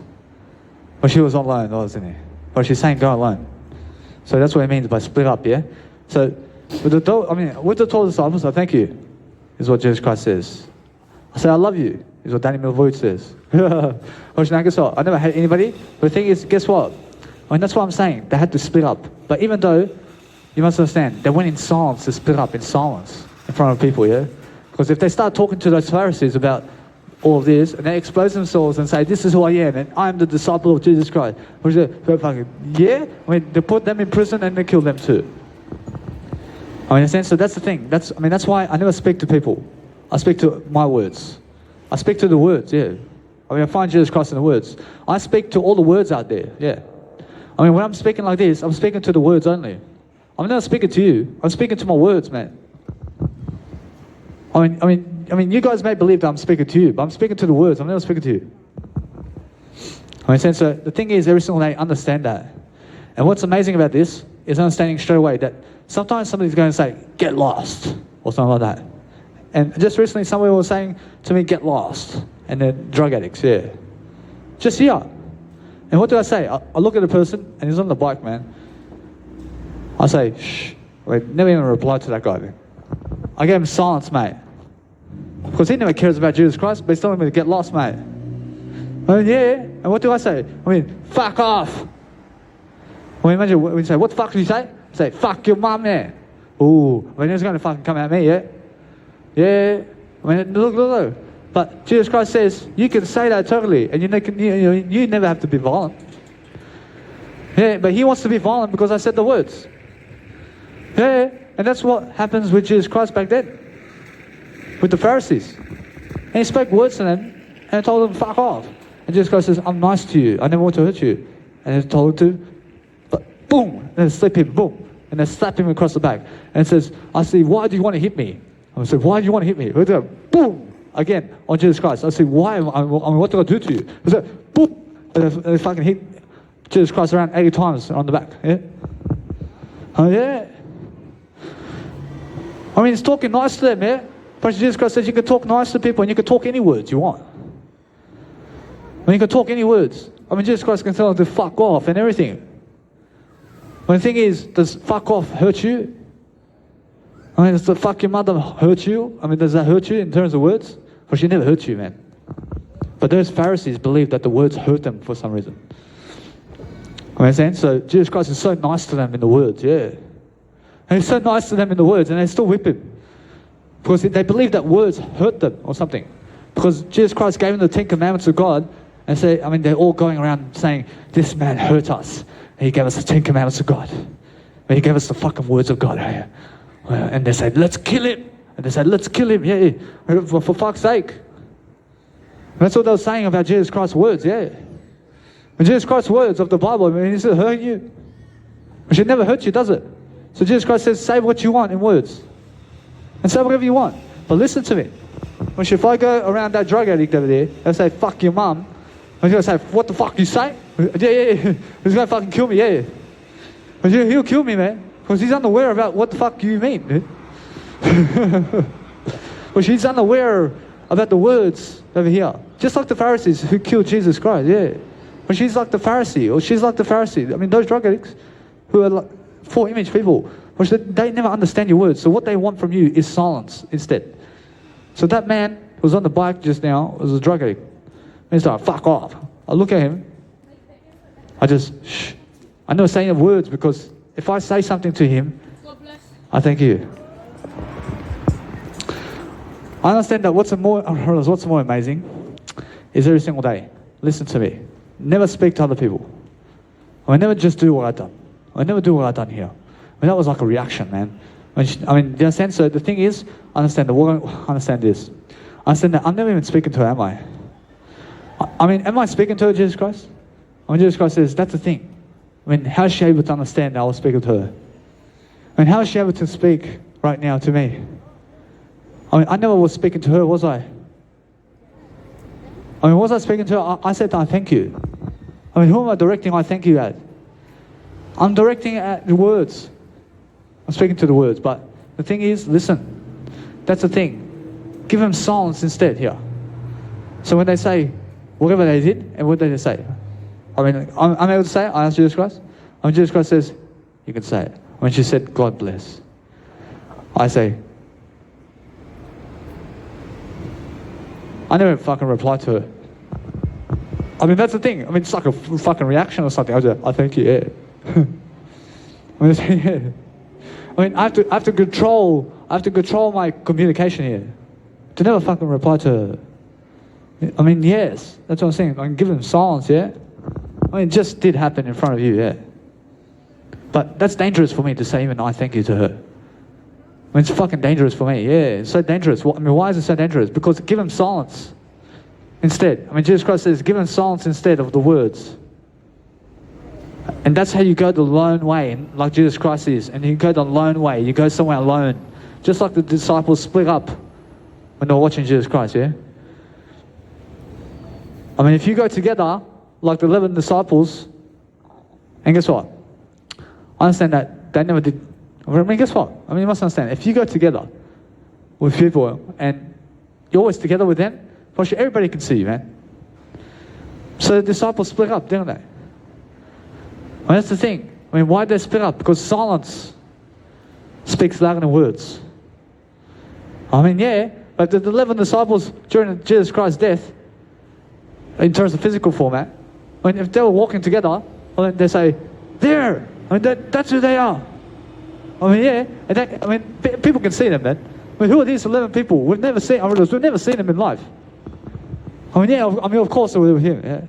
But she was alone, wasn't he? But she's saying go alone. So that's what it means by split up, yeah? So, with the 12 disciples, I thank you, is what Jesus Christ says. I say, I love you, is what Danny Milvoje says. Now, guess what? I never hate anybody. But the thing is, guess what? I mean, that's what I'm saying. They had to split up. But even though, you must understand, they went in silence to split up in silence in front of people, yeah? Because if they start talking to those Pharisees about all of this, and they expose themselves and say, this is who I am, and I'm the disciple of Jesus Christ. Yeah? I mean, they put them in prison and they kill them too. I mean, in a sense, so that's the thing. That's why I never speak to people. I speak to my words. I speak to the words, yeah. I mean, I find Jesus Christ in the words. I speak to all the words out there, yeah. I mean, when I'm speaking like this, I'm speaking to the words only. I'm not speaking to you. I'm speaking to my words, man. I mean, you guys may believe that I'm speaking to you, but I'm speaking to the words. I'm never speaking to you. I mean, so the thing is, every single day, understand that. And what's amazing about this is understanding straight away that sometimes somebody's going to say, get lost, or something like that. And just recently, somebody was saying to me, get lost. And they're drug addicts, yeah. Just here. And what do I say? I look at the person, and he's on the bike, man. I say, shh. Wait, never even replied to that guy, man. I gave him silence, mate. Because he never cares about Jesus Christ, but he's telling me to get lost, mate. I mean, yeah. And what do I say? I mean, fuck off. I mean, imagine when you say, what the fuck do you say? I say, fuck your mum, man. Ooh, I mean, he's going to fucking come at me, yeah? Yeah. I mean, look. But Jesus Christ says, you can say that totally, and you never have to be violent. Yeah, but he wants to be violent because I said the words. Yeah, and that's what happens with Jesus Christ back then. With the Pharisees. And he spoke words to them, and told them, fuck off. And Jesus Christ says, I'm nice to you. I never want to hurt you. And he told them to, but boom, and they slap him, boom. And they slap him across the back. And it says, I say, why do you want to hit me? I said, why do you want to hit me? Boom! Again, on Jesus Christ. I said, why? I mean, what did I do to you? I said, boom! And they fucking hit Jesus Christ around 80 times on the back. Yeah? Oh, yeah. I mean, he's talking nice to them, yeah? But Jesus Christ says you can talk nice to people and you can talk any words you want. I mean, you can talk any words. I mean, Jesus Christ can tell them to fuck off and everything. But the thing is, does fuck off hurt you? I mean, does the fuck your mother hurt you? I mean, does that hurt you in terms of words? Well, she never hurt you, man. But those Pharisees believe that the words hurt them for some reason. I mean, so Jesus Christ is so nice to them in the words, yeah. And he's so nice to them in the words, and they still whip him. Because they believe that words hurt them or something. Because Jesus Christ gave them the 10 Commandments of God, and say, I mean, they're all going around saying, this man hurt us. And he gave us the 10 Commandments of God. And he gave us the fucking words of God. And they said, let's kill him. And they said, let's kill him, yeah. For fuck's sake. And that's what they were saying about Jesus Christ's words, yeah. And Jesus Christ's words of the Bible, I mean, it's hurting you. It should never hurt you, does it? So Jesus Christ says, say what you want in words. And say whatever you want. But listen to me. Which if I go around that drug addict over there and say, fuck your mum, he's going to say, what the fuck you say? Yeah. He's going to fucking kill me, yeah. But he'll kill me, man. Because he's unaware about what the fuck you mean, dude. Well, she's unaware about the words over here. Just like the Pharisees who killed Jesus Christ, yeah. But she's like the Pharisee, or she's like the Pharisee. I mean, those drug addicts who are like four-image people, which they never understand your words. So what they want from you is silence instead. So that man who was on the bike just now was a drug addict. And he's like, fuck off. I look at him. I just, shh. I never say any words because if I say something to him, I thank you. I understand that what's more amazing is every single day. Listen to me. Never speak to other people. I never just do what I've done. I never do what I've done here. I mean, that was like a reaction, man. I mean, do you understand? So the thing is, understand this. I understand that I'm never even speaking to her, am I? I mean, am I speaking to her, Jesus Christ? I mean, Jesus Christ says, that's the thing. I mean, how is she able to understand that I was speaking to her? I mean, how is she able to speak right now to me? I mean, I never was speaking to her, was I? I mean, was I speaking to her? I said, I thank you. I mean, who am I directing I thank you at? I'm directing at the words. I'm speaking to the words, but the thing is, listen. That's the thing. Give them silence instead here. So when they say whatever they did, and what did they say? I mean, I'm able to say it. I asked Jesus Christ. I mean, Jesus Christ says, you can say it. When she said, God bless, I say, I never fucking replied to her. I mean, that's the thing. I mean, it's like a fucking reaction or something. I was like, I thank you, yeah. I mean, yeah. I mean, I have to control my communication here. To never fucking reply to her. I mean, yes, that's what I'm saying. I can give them silence, yeah. I mean, it just did happen in front of you, yeah. But that's dangerous for me to say even I thank you to her. I mean, it's fucking dangerous for me, yeah. It's so dangerous. I mean, why is it so dangerous? Because give them silence instead. I mean, Jesus Christ says, give them silence instead of the words. And that's how you go the lone way, like Jesus Christ is. And you go the lone way. You go somewhere alone. Just like the disciples split up when they were watching Jesus Christ, yeah? I mean, if you go together, like the 11 disciples, and guess what? I understand that they never did. I mean, guess what? I mean, you must understand. If you go together with people and you're always together with them, for sure, everybody can see you, man. So the disciples split up, didn't they? I mean, that's the thing. I mean, why did they split up? Because silence speaks louder than words. I mean, yeah, but the 11 disciples during Jesus Christ's death, in terms of physical format, I mean, if they were walking together, well, then they say, there! I mean, that's who they are. I mean, yeah, and that, I mean, people can see them, man. I mean, who are these 11 people? We've never seen them in life. I mean, yeah, I mean, of course they were with him, yeah.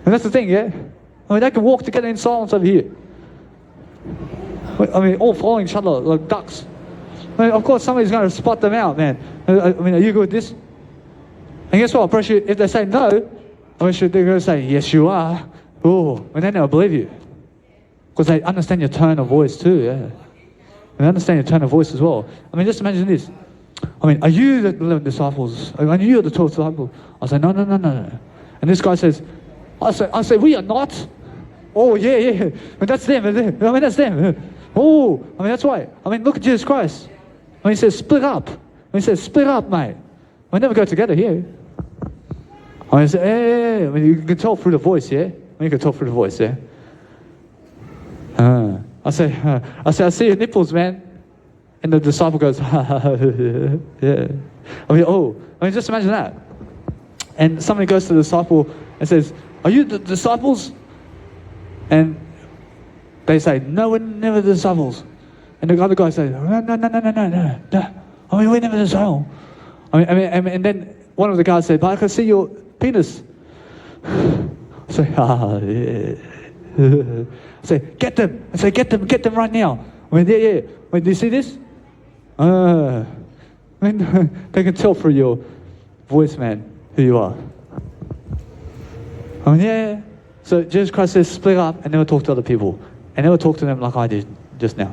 And that's the thing, yeah. I mean, they can walk together in silence over here. I mean, all following each other like ducks. I mean, of course, somebody's going to spot them out, man. I mean, are you good with this? And guess what? If they say no, I mean, they're going to say, yes, you are. Oh, and then they'll believe you. Because they understand your tone of voice too, yeah. And they understand your tone of voice as well. I mean, just imagine this. I mean, are you the 11 disciples? Are you the 12 disciples? I say, no. And this guy says, I say, we are not. Oh, yeah. But that's them. I mean, that's them. Oh, I mean, that's why. I mean, look at Jesus Christ. I mean, he says, split up. He says, split up, mate. We never go together here. I mean, I mean, you can tell through the voice, yeah? I mean, you can tell through the voice, yeah? I say, I see your nipples, man. And the disciple goes, yeah. I mean, just imagine that. And somebody goes to the disciple and says, are you the disciples? And they say, no, we're never the disciples. And the other guy says, no. I mean, we're never the disciples. I mean, and then one of the guys said, but I can see your penis. I say, yeah. I say, get them. I say, get them right now. I mean, yeah. I mean, do you see this? I mean, they can tell through your voice, man, who you are. I mean, yeah. So Jesus Christ says, split up and never talk to other people. And never talk to them like I did just now.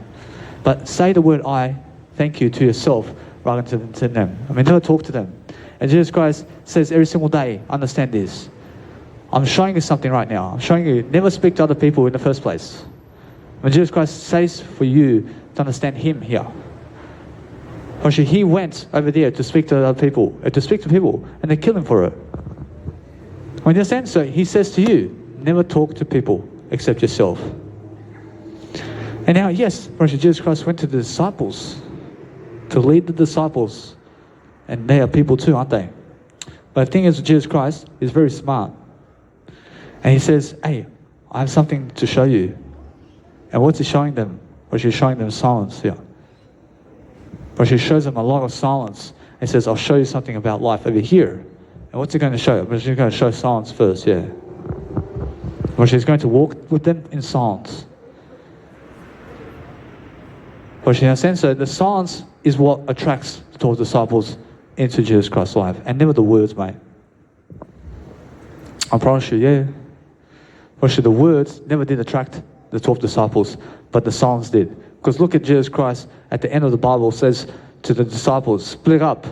But say the word I, thank you, to yourself rather than to them. I mean, never talk to them. And Jesus Christ says every single day, understand this. I'm showing you something right now. I'm showing you, never speak to other people in the first place. When Jesus Christ says for you to understand him here. Actually, he went over there to speak to other people, and they killed him for it. You understand? So he says to you, never talk to people except yourself. And now, yes, Jesus Christ went to the disciples to lead the disciples. And they are people too, aren't they? But the thing is, Jesus Christ is very smart. And he says, hey, I have something to show you. And what's he showing them? Well, he's showing them silence here. But he shows them a lot of silence. He says, I'll show you something about life over here. And what's he going to show? Well, he's going to show silence first, yeah. Well, she's going to walk with them in silence. But in a sense, so the silence is what attracts the 12 disciples into Jesus Christ's life. And never the words, mate. I promise you, yeah. But the words never did attract the 12 disciples, but the silence did. Because look at Jesus Christ at the end of the Bible says to the disciples, split up.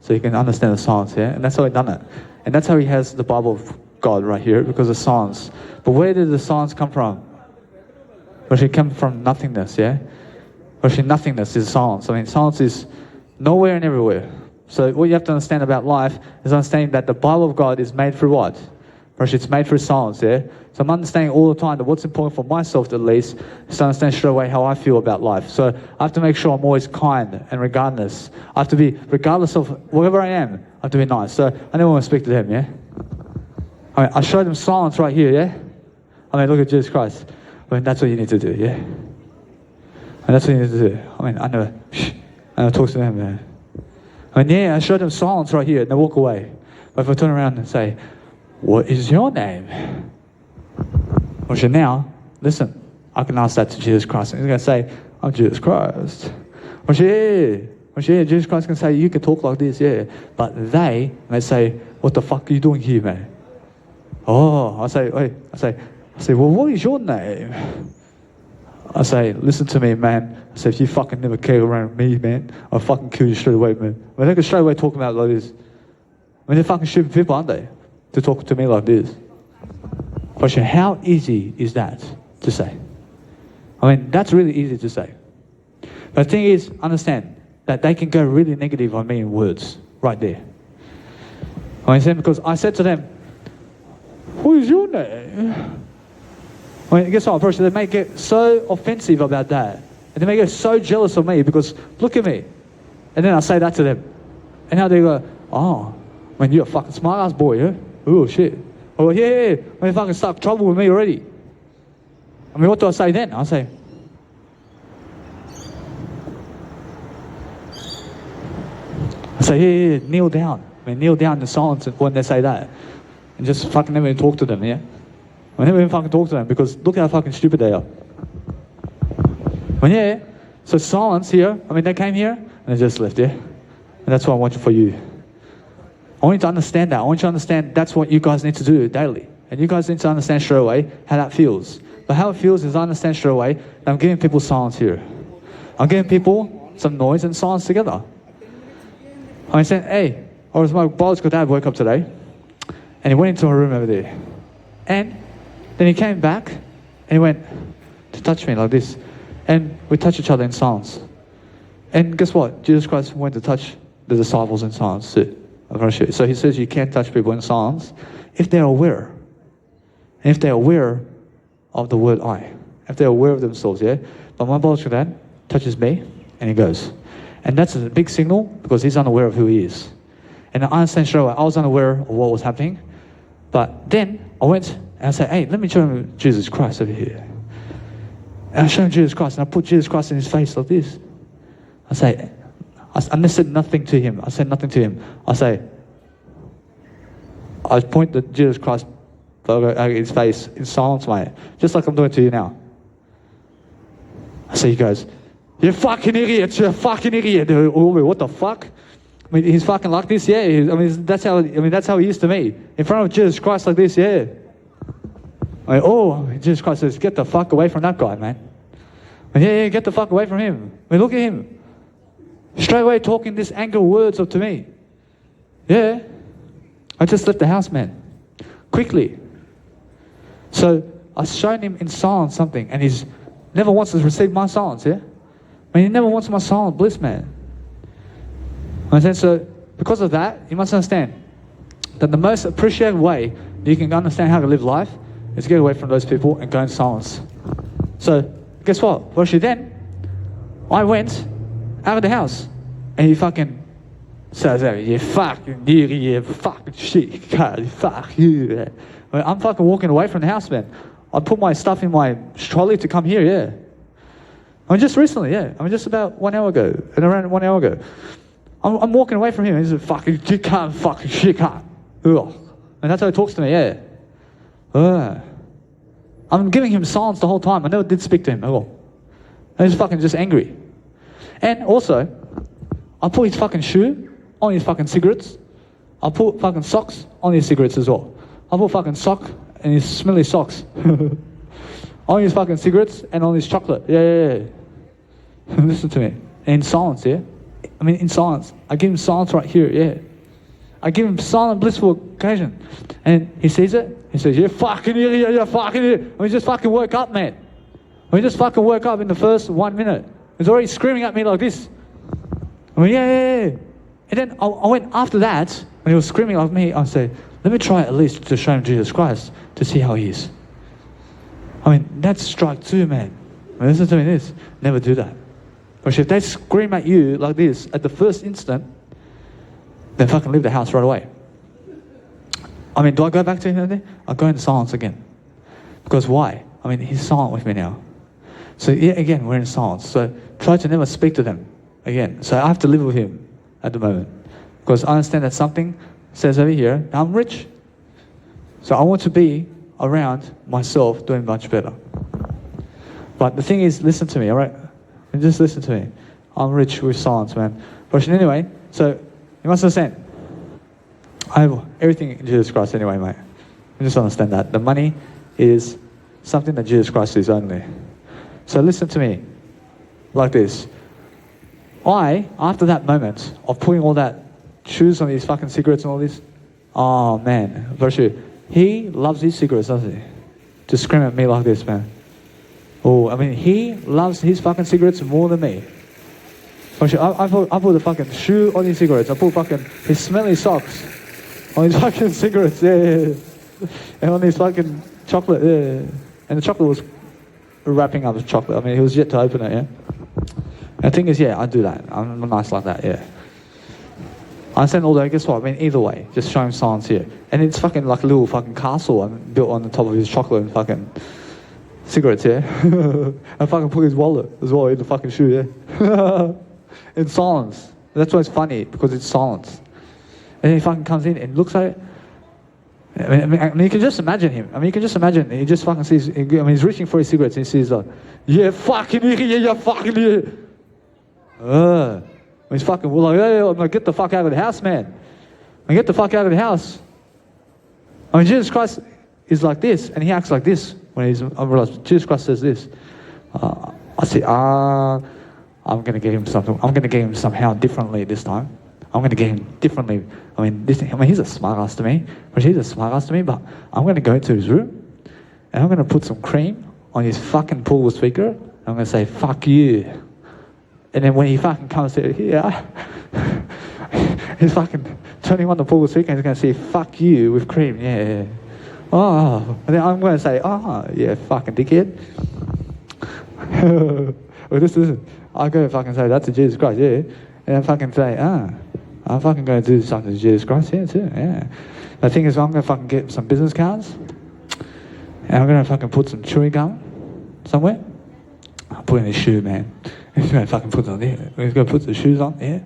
So you can understand the silence, yeah? And that's how he done it. And that's how he has the Bible of God right here, because of silence. But where did the silence come from? Well, it came from nothingness, yeah? Well, nothingness is silence. I mean, silence is nowhere and everywhere. So what you have to understand about life is understanding that the Bible of God is made through what? It's made for silence, yeah? So I'm understanding all the time that what's important for myself at least is to understand straight away how I feel about life. So I have to make sure I'm always kind and regardless. I have to be, regardless of wherever I am, I have to be nice. So I never want to speak to them, yeah? I mean, I showed them silence right here, yeah? I mean, look at Jesus Christ. I mean, that's what you need to do, yeah? And that's what you need to do. I mean, I never talk to them, man. I mean, yeah, I showed them silence right here and they walk away. But if I turn around and say, what is your name? Well, now, listen, I can ask that to Jesus Christ. And he's going to say, I'm Jesus Christ. Well, yeah, Jesus Christ can say, you can talk like this, yeah. But they say, what the fuck are you doing here, man? Oh, I say, well, what is your name? I say, listen to me, man. I say, if you fucking never came around me, man, I'll fucking kill you straight away, man. I mean, they can straight away talk about it like this. I mean, they're fucking stupid people, aren't they? To talk to me like this. But how easy is that to say? I mean, that's really easy to say. But the thing is, understand that they can go really negative on me in words right there. I mean, because I said to them, what is your name? I mean, guess what? They may get so offensive about that. And they may get so jealous of me because, look at me. And then I say that to them. And now they go, oh, I mean, you're a fucking smart ass boy, yeah? Oh, shit. Oh, yeah. I mean, fucking start trouble with me already. I mean, what do I say then? I say, yeah, kneel down. I mean, kneel down in silence when they say that. And just fucking never even talk to them, yeah? I never even fucking talk to them because look how fucking stupid they are. I mean, yeah, so silence here. I mean, they came here and they just left, yeah? And that's what I want for you. I want you to understand that. I want you to understand that's what you guys need to do daily. And you guys need to understand straight away how that feels. But how it feels is I understand straight away that I'm giving people silence here. I'm giving people some noise and silence together. I'm saying, hey, or my biological dad woke up today and he went into a room over there. And then he came back and he went to touch me like this. And we touched each other in silence. And guess what? Jesus Christ went to touch the disciples in silence too. I'm going to show you. So he says you can't touch people in silence if they're aware. And if they're aware of the word I. If they're aware of themselves, yeah? But my biological dad touches me and he goes. And that's a big signal because he's unaware of who he is. And I understand straight away, I was unaware of what was happening. But then I went and I said, hey, let me show him Jesus Christ over here. And I showed him Jesus Christ and I put Jesus Christ in his face like this. I said nothing to him. I said nothing to him. I point to Jesus Christ at his face in silence, mate. Just like I'm doing to you now. I say, he goes, you fucking idiot, you're a fucking idiot. Oh, what the fuck? I mean, he's fucking like this, yeah. I mean, that's how he is to me. In front of Jesus Christ like this, yeah. I mean, Jesus Christ says, get the fuck away from that guy, man. I mean, yeah, get the fuck away from him. I mean, look at him. Straight away talking this anger words up to me. Yeah. I just left the house, man. Quickly. So I showed him in silence something, and he's never wants to receive my silence, yeah? I mean, he never wants my silent bliss, man. And so because of that, you must understand that the most appreciated way you can understand how to live life is to get away from those people and go in silence. So guess what? Well, actually then, I went out of the house and he fucking says, you fucking nigger, you fucking shit, God, fuck you. I mean, I'm fucking walking away from the house, man. I put my stuff in my trolley to come here, yeah. I mean, just recently, yeah. I mean, just about 1 hour ago, and around 1 hour ago. I'm walking away from him, and he's a fucking dickhead, fucking shitcunt. And that's how he talks to me, yeah. I'm giving him silence the whole time. I never did speak to him at all. And he's fucking just angry. And also, I put his fucking shoe on his fucking cigarettes. I put fucking socks on his cigarettes as well. I put fucking sock and his smelly socks on his fucking cigarettes and on his chocolate. Yeah. Listen to me. In silence, yeah? I mean, in silence. I give him silence right here, yeah. I give him silent, blissful occasion. And he sees it. He says, you fucking idiot, you fucking idiot. And he just fucking woke up, man. He just fucking woke up in the first 1 minute. He's already screaming at me like this. I mean, yeah. And then I went after that, when he was screaming at me, I said, let me try at least to show him Jesus Christ to see how he is. I mean, that's strike two, man. I mean, listen to me this. Never do that. Because if they scream at you like this at the first instant, then fucking leave the house right away. I mean, do I go back to him? I go in silence again. Because why? I mean, he's silent with me now. So yeah, again, we're in silence. So try to never speak to them again. So I have to live with him at the moment. Because I understand that something says over here, I'm rich. So I want to be around myself doing much better. But the thing is, listen to me, all right? And just listen to me. I'm rich with silence, man. But anyway, so you must understand, I have everything in Jesus Christ anyway, mate. You just understand that. The money is something that Jesus Christ is only. So listen to me like this. After that moment of putting all that shoes on these fucking cigarettes and all this, oh man, virtue. He loves his cigarettes, doesn't he? To scream at me like this, man. Oh, I mean, he loves his fucking cigarettes more than me. Virtue, I put the fucking shoe on his cigarettes. I put fucking his smelly socks on his fucking cigarettes, yeah. And on his fucking chocolate, yeah. And the chocolate was wrapping up his chocolate. I mean, he was yet to open it, yeah. And the thing is, yeah, I do that. I'm nice like that, yeah. I understand all that. Guess what? I mean, either way, just show him silence here. And it's fucking like a little fucking castle built on the top of his chocolate and fucking cigarettes, yeah. And fucking put his wallet as well in the fucking shoe, yeah. In silence. That's why it's funny, because it's silence. And then he fucking comes in and looks at it. I mean, you can just imagine him. I mean, you can just imagine. He just fucking sees. I mean, he's reaching for his cigarettes and he sees like, yeah, fucking yeah, fucking yeah. He's fucking like, hey, I'm gonna get the fuck out of the house, man. I'm gonna get the fuck out of the house. I mean, Jesus Christ is like this, and he acts like this when he's. I realize Jesus Christ says this. I say, I'm gonna get him something. I'm gonna get him somehow differently this time. I'm going to get him differently. I mean, he's a smart ass to me. But I'm going to go into his room and I'm going to put some cream on his fucking portable speaker. I'm going to say, fuck you. And then when he fucking comes to here, he's fucking turning on the portable speaker and he's going to say, fuck you with cream. Yeah. Oh. And then I'm going to say, oh, yeah, fucking dickhead. Well, this isn't. I'm going to fucking say that to Jesus Christ, yeah. And I fucking say, I'm fucking going to do something to Jesus Christ here too, yeah. The thing is, I'm going to fucking get some business cards. And I'm going to fucking put some chewing gum somewhere. I'll put in his shoe, man. He's going to fucking put it on there. He's going to put the shoes on, yeah.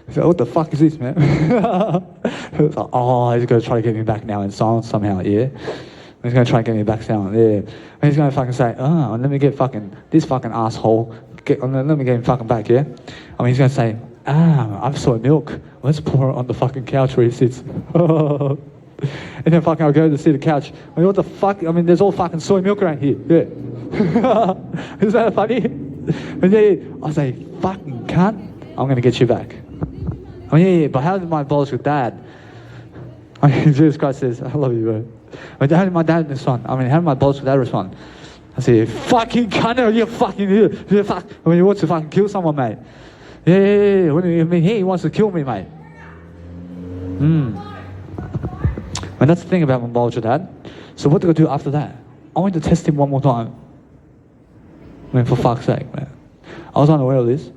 He's like, what the fuck is this, man? It's like, oh, he's going to try to get me back now in silence somehow, yeah. He's going to try and get me back down, yeah. And he's going to fucking say, oh, let me get fucking, this fucking asshole, let me get him fucking back, yeah. I mean, he's going to say, I've soy milk. Let's pour it on the fucking couch where he sits. And then fucking I'll go to see the couch. I mean, what the fuck? I mean, there's all fucking soy milk around here. Yeah. Is that funny? And then I say, fucking cunt, I'm going to get you back. I mean, yeah, but how did my biological dad, I mean, Jesus Christ says, I love you, bro. I mean, how did my dad respond? I mean, how did my biological dad respond? I say, fucking cunt, you fucking, you fuck. I mean, he wants to fucking kill someone, mate. Yeah. What do you mean? He wants to kill me, mate. And that's the thing about my biological dad. So what do I do after that? I went to test him one more time. I mean, for fuck's sake, man. I was unaware of this.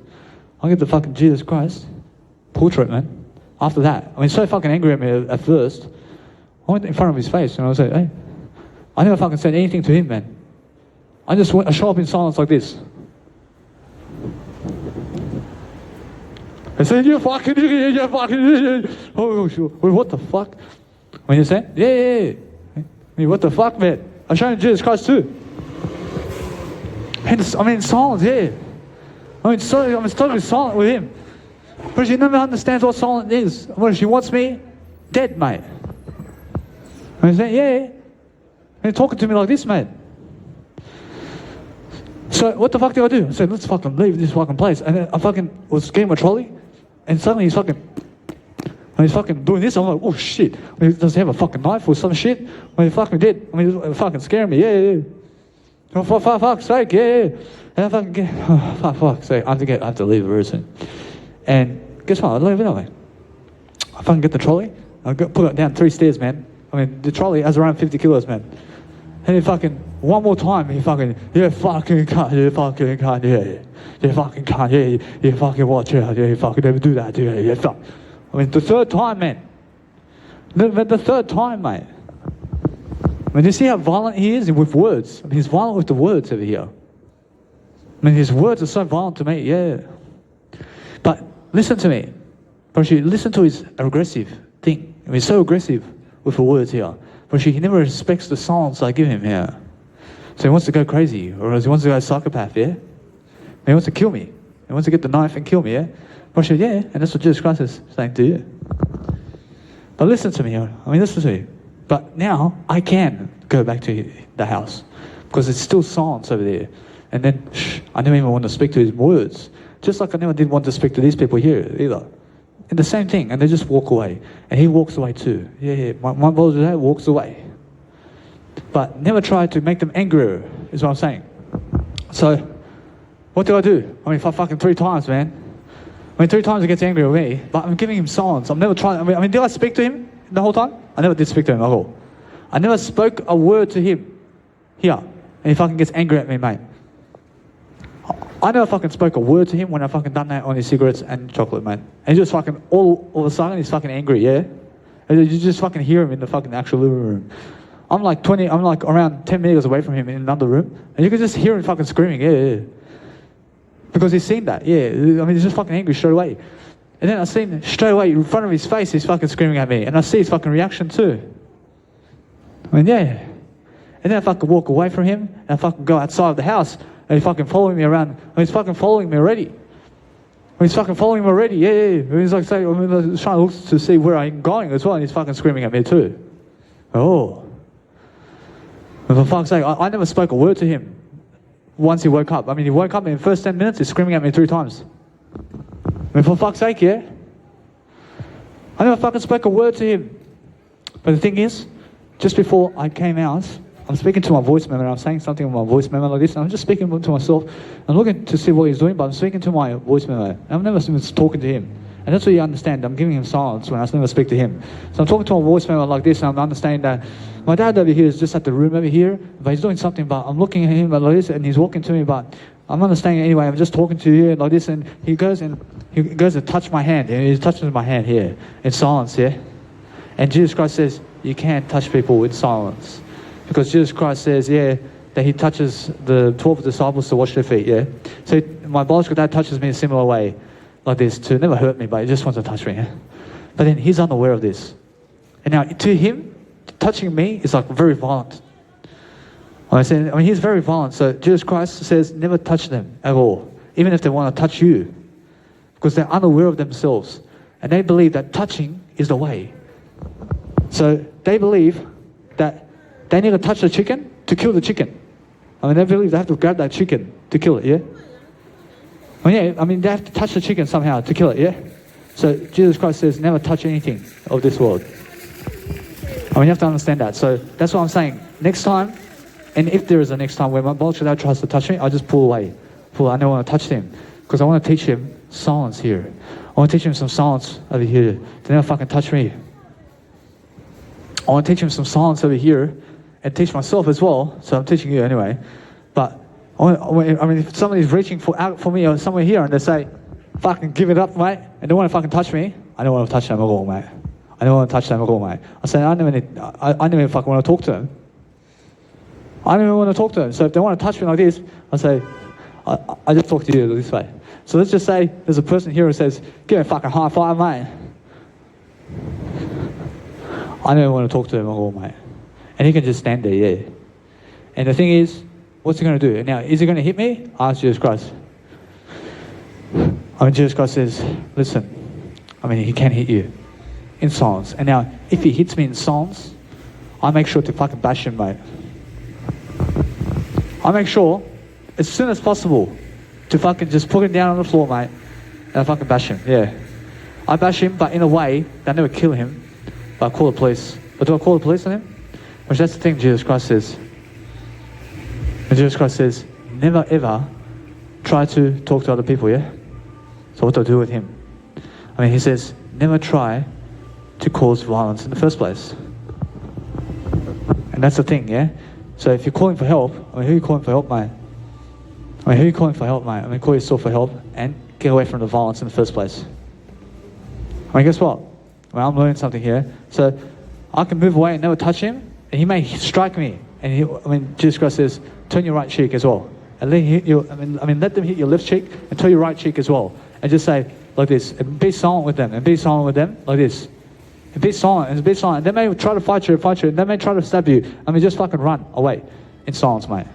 I get the fucking Jesus Christ portrait, man. After that, I mean, so fucking angry at me at first. I went in front of his face and I was like, hey, I never fucking said anything to him, man. I show up in silence like this. I said, you fucking idiot, you fucking idiot. Oh, sure. Wait, what the fuck? When you say, yeah. I mean, what the fuck, man? I showed him Jesus Christ too. And I mean, silence, yeah. I'm totally silent with him. But she never understands what silence is. Well, she wants me dead, mate. I say, yeah. And talking to me like this, mate. So what the fuck do I do? I said, let's fucking leave this fucking place. And then I fucking was getting my trolley. And suddenly he's fucking doing this. I'm like, oh shit. I mean, does he have a fucking knife or some shit? I mean, he fucking did. I mean, he's fucking scaring me. Yeah. Oh, for fuck's sake, yeah. And I fucking get, fuck's sake. I have to leave very soon. And guess what? I leave anyway. I fucking get the trolley. I put it down 3 stairs, man. I mean, the trolley has around 50 kilos, man. And he fucking, one more time, he fucking, you fucking can't, you fucking can't, yeah. You fucking can't, yeah. You fucking watch out, yeah. You fucking never do that, yeah. You fuck. I mean, the 3rd time, man. The 3rd time, mate. I mean, do you see how violent he is with words? I mean, he's violent with the words over here. I mean, his words are so violent to me, yeah. But listen to me. But listen to his aggressive thing. I mean, he's so aggressive with the words here. But he never respects the silence I give him here. So he wants to go crazy, or else he wants to go psychopath, yeah? He wants to kill me. He wants to get the knife and kill me, yeah? But yeah, and that's what Jesus Christ is saying to you. But listen to me, I mean, listen to me. But now, I can go back to the house, because it's still silence over there. And then, I never even want to speak to his words. Just like I never did want to speak to these people here, either. And the same thing, and they just walk away. And he walks away too. Yeah, my brother today walks away. But never try to make them angrier, is what I'm saying. So, what do? I mean, if I fucking 3 times, man. I mean, 3 times he gets angry with me, but I'm giving him silence. I'm never trying, I mean, did I speak to him the whole time? I never did speak to him at all. I never spoke a word to him here. And he fucking gets angry at me, mate. I never fucking spoke a word to him when I fucking done that on his cigarettes and chocolate, mate. And he just fucking, all of a sudden, he's fucking angry, yeah? And you just fucking hear him in the fucking actual living room. I'm like around 10 meters away from him in another room, and you can just hear him fucking screaming, yeah. Because he's seen that, yeah. I mean, he's just fucking angry straight away. And then I see him straight away in front of his face, he's fucking screaming at me. And I see his fucking reaction too. I mean, yeah. And then I fucking walk away from him, and I fucking go outside of the house, and he's fucking following me around. I mean, he's fucking following me already. He's fucking following me already, yeah. He's like saying, I mean, he's trying to look to see where I'm going as well, and he's fucking screaming at me too. Oh. And for fuck's sake, I never spoke a word to him once he woke up. I mean, he woke up and in the first 10 minutes, he's screaming at me 3 times. I mean, for fuck's sake, yeah? I never fucking spoke a word to him. But the thing is, just before I came out, I'm speaking to my voice memo, I'm saying something on my voice memo like this, and I'm just speaking to myself. I'm looking to see what he's doing, but I'm speaking to my voice memo. I'm never even talking to him. And that's what you understand. I'm giving him silence when I never speak to him. So I'm talking to my voice memo like this, and I'm understanding that my dad over here is just at the room over here, but he's doing something, but I'm looking at him like this, and he's walking to me, but I'm understanding anyway. I'm just talking to you like this, and he goes to touch my hand, and he touches my hand here in silence, yeah? And Jesus Christ says, you can't touch people with silence. Because Jesus Christ says, yeah, that he touches the 12 disciples to wash their feet, yeah? So my biological dad touches me in a similar way, like this, to never hurt me, but he just wants to touch me, yeah? But then he's unaware of this. And now, to him, touching me is like very violent. I mean, he's very violent. So Jesus Christ says, never touch them at all, even if they want to touch you, because they're unaware of themselves. And they believe that touching is the way. So they believe that they need to touch the chicken to kill the chicken. I mean, they believe they have to grab that chicken to kill it, yeah? I mean, they have to touch the chicken somehow to kill it, yeah? So Jesus Christ says, never touch anything of this world. I mean, you have to understand that. So that's what I'm saying. Next time, and if there is a next time where my biological dad tries to touch me, I just pull away. I don't want to touch him, because I want to teach him silence here. I want to teach him some silence over here to never fucking touch me. I want to teach him some silence over here and teach myself as well. So I'm teaching you anyway. But I mean, if somebody's reaching out for me or somewhere here and they say, fucking give it up, mate, and they want to fucking touch me, I don't want to touch them at all, mate. I don't want to touch them at all, mate. I say, I never fucking want to talk to them. I don't even want to talk to them. So if they want to touch me like this, I say, I just talk to you this way. So let's just say there's a person here who says, give me a fucking high five, mate. I don't even want to talk to him at all, mate. And he can just stand there, yeah. And the thing is, what's he going to do? Now, is he going to hit me? Ask Jesus Christ. I mean, Jesus Christ says, listen, I mean, he can hit you in silence. And now, if he hits me in silence, I make sure to fucking bash him, mate. I make sure, as soon as possible, to fucking just put him down on the floor, mate, and I fucking bash him, yeah. I bash him, but in a way that I never kill him, but I call the police. But do I call the police on him? Which that's the thing Jesus Christ says. And Jesus Christ says, never ever try to talk to other people, yeah? So what do I do with him? I mean, he says, never try to cause violence in the first place. And that's the thing, yeah? So if you're calling for help, I mean, who are you calling for help, mate? I mean, who are you calling for help, mate? I mean, call yourself for help and get away from the violence in the first place. I mean, guess what? Well, I'm learning something here. So I can move away and never touch him, and he may strike me. And Jesus Christ says, turn your right cheek as well. And let hit your, let them hit your left cheek and turn your right cheek as well. And just say like this, and be silent with them, and be silent with them like this. And be silent, and be silent. They may try to fight you, and they may try to stab you. I mean, just fucking run away in silence, mate.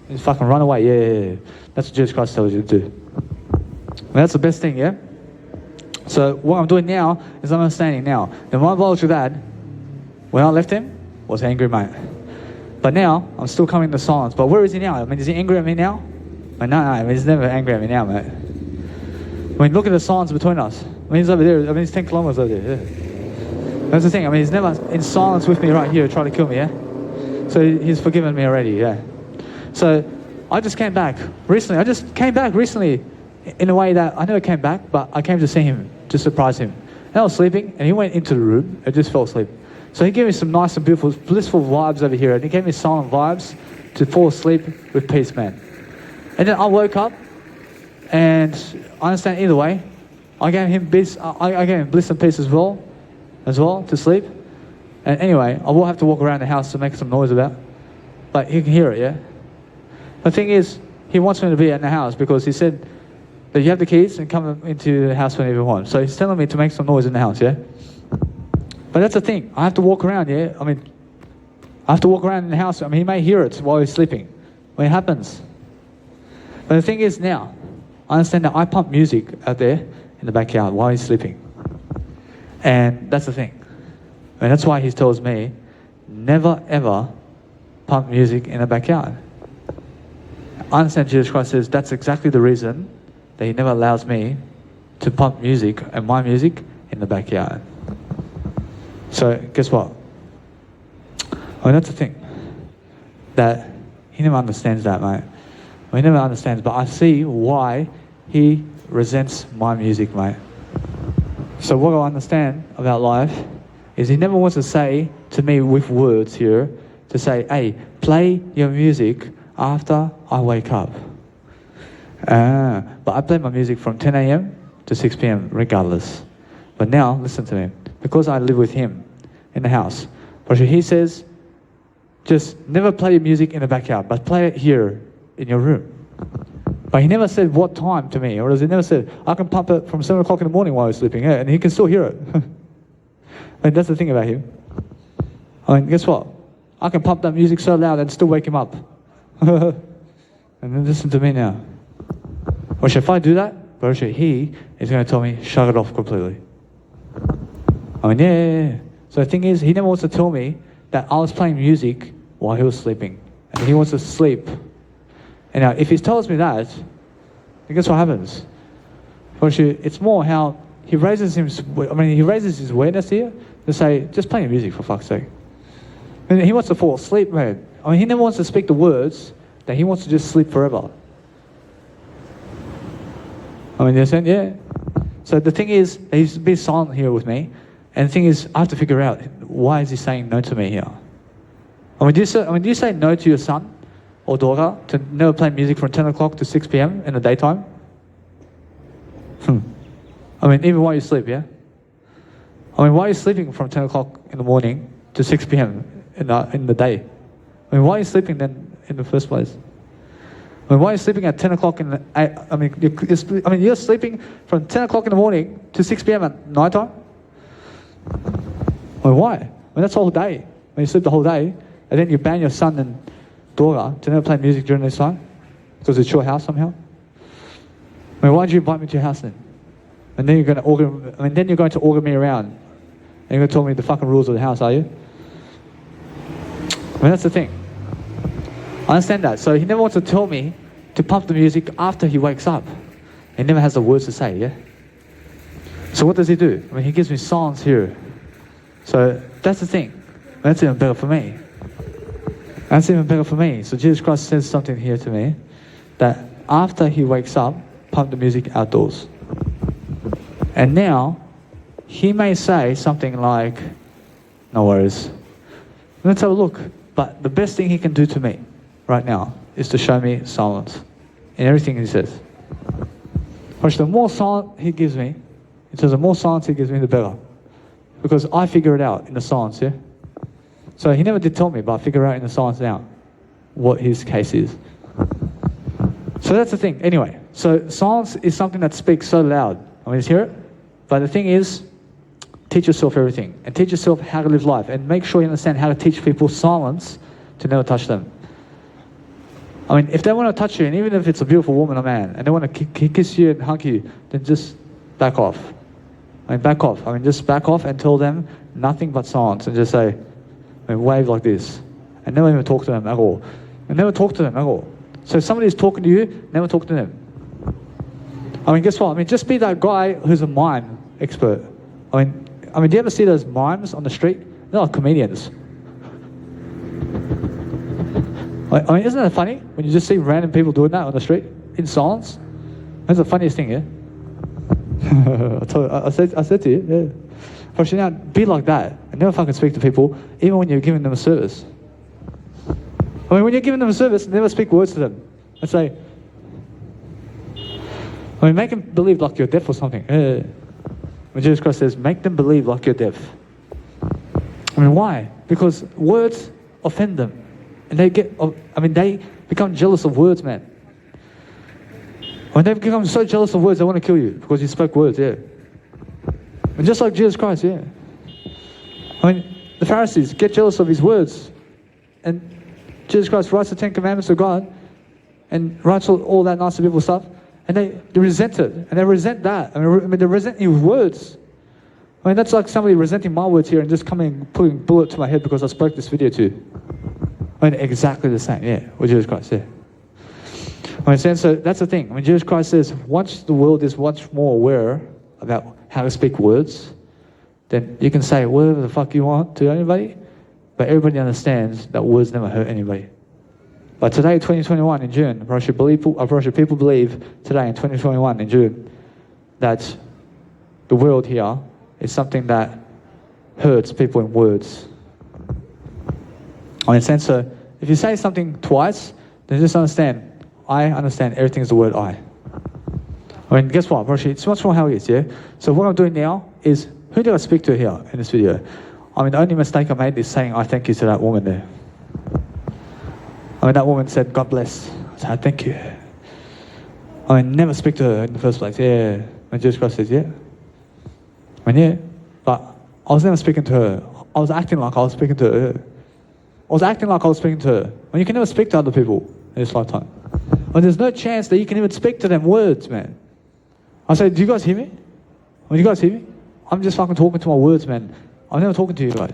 Just fucking run away, yeah. That's what Jesus Christ tells you to do. And that's the best thing, yeah? So what I'm doing now is I'm understanding now. And my biological dad, when I left him, was angry, mate. But now, I'm still coming to silence. But where is he now? I mean, is he angry at me now? I mean, no, I mean, he's never angry at me now, mate. I mean, look at the silence between us. I mean, he's over there. I mean, he's 10 kilometers over there, yeah. That's the thing. I mean, he's never in silence with me right here trying to kill me, yeah? So he's forgiven me already, yeah. So I just came back recently. I just came back recently in a way that I never came back, but I came to see him, to surprise him. And I was sleeping, and he went into the room and just fell asleep. So he gave me some nice and beautiful, blissful vibes over here, and he gave me silent vibes to fall asleep with peace, man. And then I woke up, and I understand either way. I gave him bliss and peace as well, to sleep. And anyway, I will have to walk around the house to make some noise about, but he can hear it, yeah? The thing is, he wants me to be in the house because he said that you have the keys and come into the house whenever you want. So he's telling me to make some noise in the house, yeah? But that's the thing. I have to walk around, yeah? I mean, I have to walk around in the house. I mean, he may hear it while he's sleeping. When it happens. But the thing is now, I understand that I pump music out there in the backyard while he's sleeping. And that's the thing. And that's why he tells me, never ever pump music in the backyard. I understand Jesus Christ says that's exactly the reason that he never allows me to pump music and my music in the backyard. So guess what? I mean, that's the thing. That he never understands that, mate. He never understands, but I see why he resents my music, mate. So what I understand about life is he never wants to say to me with words here, to say, hey, play your music after I wake up. But I play my music from 10 a.m. to 6 p.m. regardless. But now, listen to me. Because I live with him in the house. But he says, just never play your music in the backyard, but play it here in your room. But he never said what time to me, or he never said, I can pump it from 7 o'clock in the morning while he's sleeping, yeah, and he can still hear it. I mean, that's the thing about him. I mean, guess what? I can pump that music so loud and still wake him up. And then listen to me now. Or if I do that, he is going to tell me, shut it off completely. I mean, yeah. So the thing is, he never wants to tell me that I was playing music while he was sleeping. And he wants to sleep. And now, if he tells me that, then guess what happens? It's more how he raises his awareness here to say, just play your music for fuck's sake. And he wants to fall asleep, man. I mean, he never wants to speak the words that he wants to just sleep forever. I mean, you understand? Yeah. So the thing is, he's been silent here with me. And the thing is, I have to figure out, why is he saying no to me here? I mean, do you say no to your son or daughter to never play music from 10 o'clock to 6 p.m. in the daytime? I mean, even while you sleep, yeah? I mean, why are you sleeping from 10 o'clock in the morning to 6 p.m. in the day? I mean, why are you sleeping then in the first place? I mean, why are you sleeping at 10 o'clock in the... you're sleeping from 10 o'clock in the morning to 6 p.m. at night time? I mean, why? I mean, that's the whole day. When you sleep the whole day, and then you ban your son and daughter to never play music during this time? Because it's your house somehow? I mean, why did you invite me to your house then? And then you're going to order me around. And you're going to tell me the fucking rules of the house, are you? I mean, that's the thing. I understand that. So he never wants to tell me to pump the music after he wakes up. He never has the words to say, yeah? So what does he do? I mean, he gives me songs here. So that's the thing. That's even better for me. That's even better for me. So Jesus Christ says something here to me, that after he wakes up, pump the music outdoors. And now, he may say something like, no worries, let's have a look. But the best thing he can do to me right now is to show me silence in everything he says. Which the more silence he gives me, in terms of more silence he gives me, the better. Because I figure it out in the silence, yeah? So he never did tell me, but I figure out in the silence now what his case is. So that's the thing. Anyway, so silence is something that speaks so loud. I mean, hear it. But the thing is, teach yourself everything. And teach yourself how to live life. And make sure you understand how to teach people silence to never touch them. I mean, if they want to touch you, and even if it's a beautiful woman or man, and they want to kiss you and hug you, then just back off. I mean, back off. I mean, just back off and tell them nothing but silence. And just say, I mean, wave like this. And never even talk to them at all. And never talk to them at all. So if somebody's talking to you, never talk to them. I mean, guess what? I mean, just be that guy who's a mime expert. I mean, do you ever see those mimes on the street? They're like comedians. I mean, isn't it funny when you just see random people doing that on the street in silence? That's the funniest thing, yeah? I said to you, yeah. But you know, be like that and never fucking speak to people, even when you're giving them a service. I mean, when you're giving them a service, never speak words to them. And say, I mean, make them believe like you're deaf or something. Yeah. When Jesus Christ says, make them believe like you're deaf. I mean, why? Because words offend them. And they become jealous of words, man. When they become so jealous of words, they want to kill you because you spoke words, yeah. And just like Jesus Christ, yeah. I mean, the Pharisees get jealous of his words. And Jesus Christ writes the 10 Commandments of God and writes all that nasty people stuff. And they resent it. And they resent that. I mean, they resent his words. I mean, that's like somebody resenting my words here and just coming and putting a bullet to my head because I spoke this video to you. I mean, exactly the same, yeah, with Jesus Christ, yeah. I mean, so that's the thing. I mean, Jesus Christ says, once the world is much more aware about how to speak words, then you can say whatever the fuck you want to anybody, but everybody understands that words never hurt anybody. But today, 2021 in June, people believe today in 2021 in June that the world here is something that hurts people in words. I mean, so if you say something twice, then just understand, I understand everything is the word I. I mean, guess what, Roshi? It's much more how it is, yeah? So what I'm doing now is, who did I speak to here in this video? I mean, the only mistake I made is saying I thank you to that woman there. I mean, that woman said, God bless. I said, thank you. I mean, never speak to her in the first place, yeah. And Jesus Christ says, yeah. I mean, yeah. But I was never speaking to her. I was acting like I was speaking to her. I was acting like I was speaking to her. When you can never speak to other people in this lifetime. When there's no chance that you can even speak to them words, man. I say, do you guys hear me? When you guys hear me? I'm just fucking talking to my words, man. I'm never talking to you guys.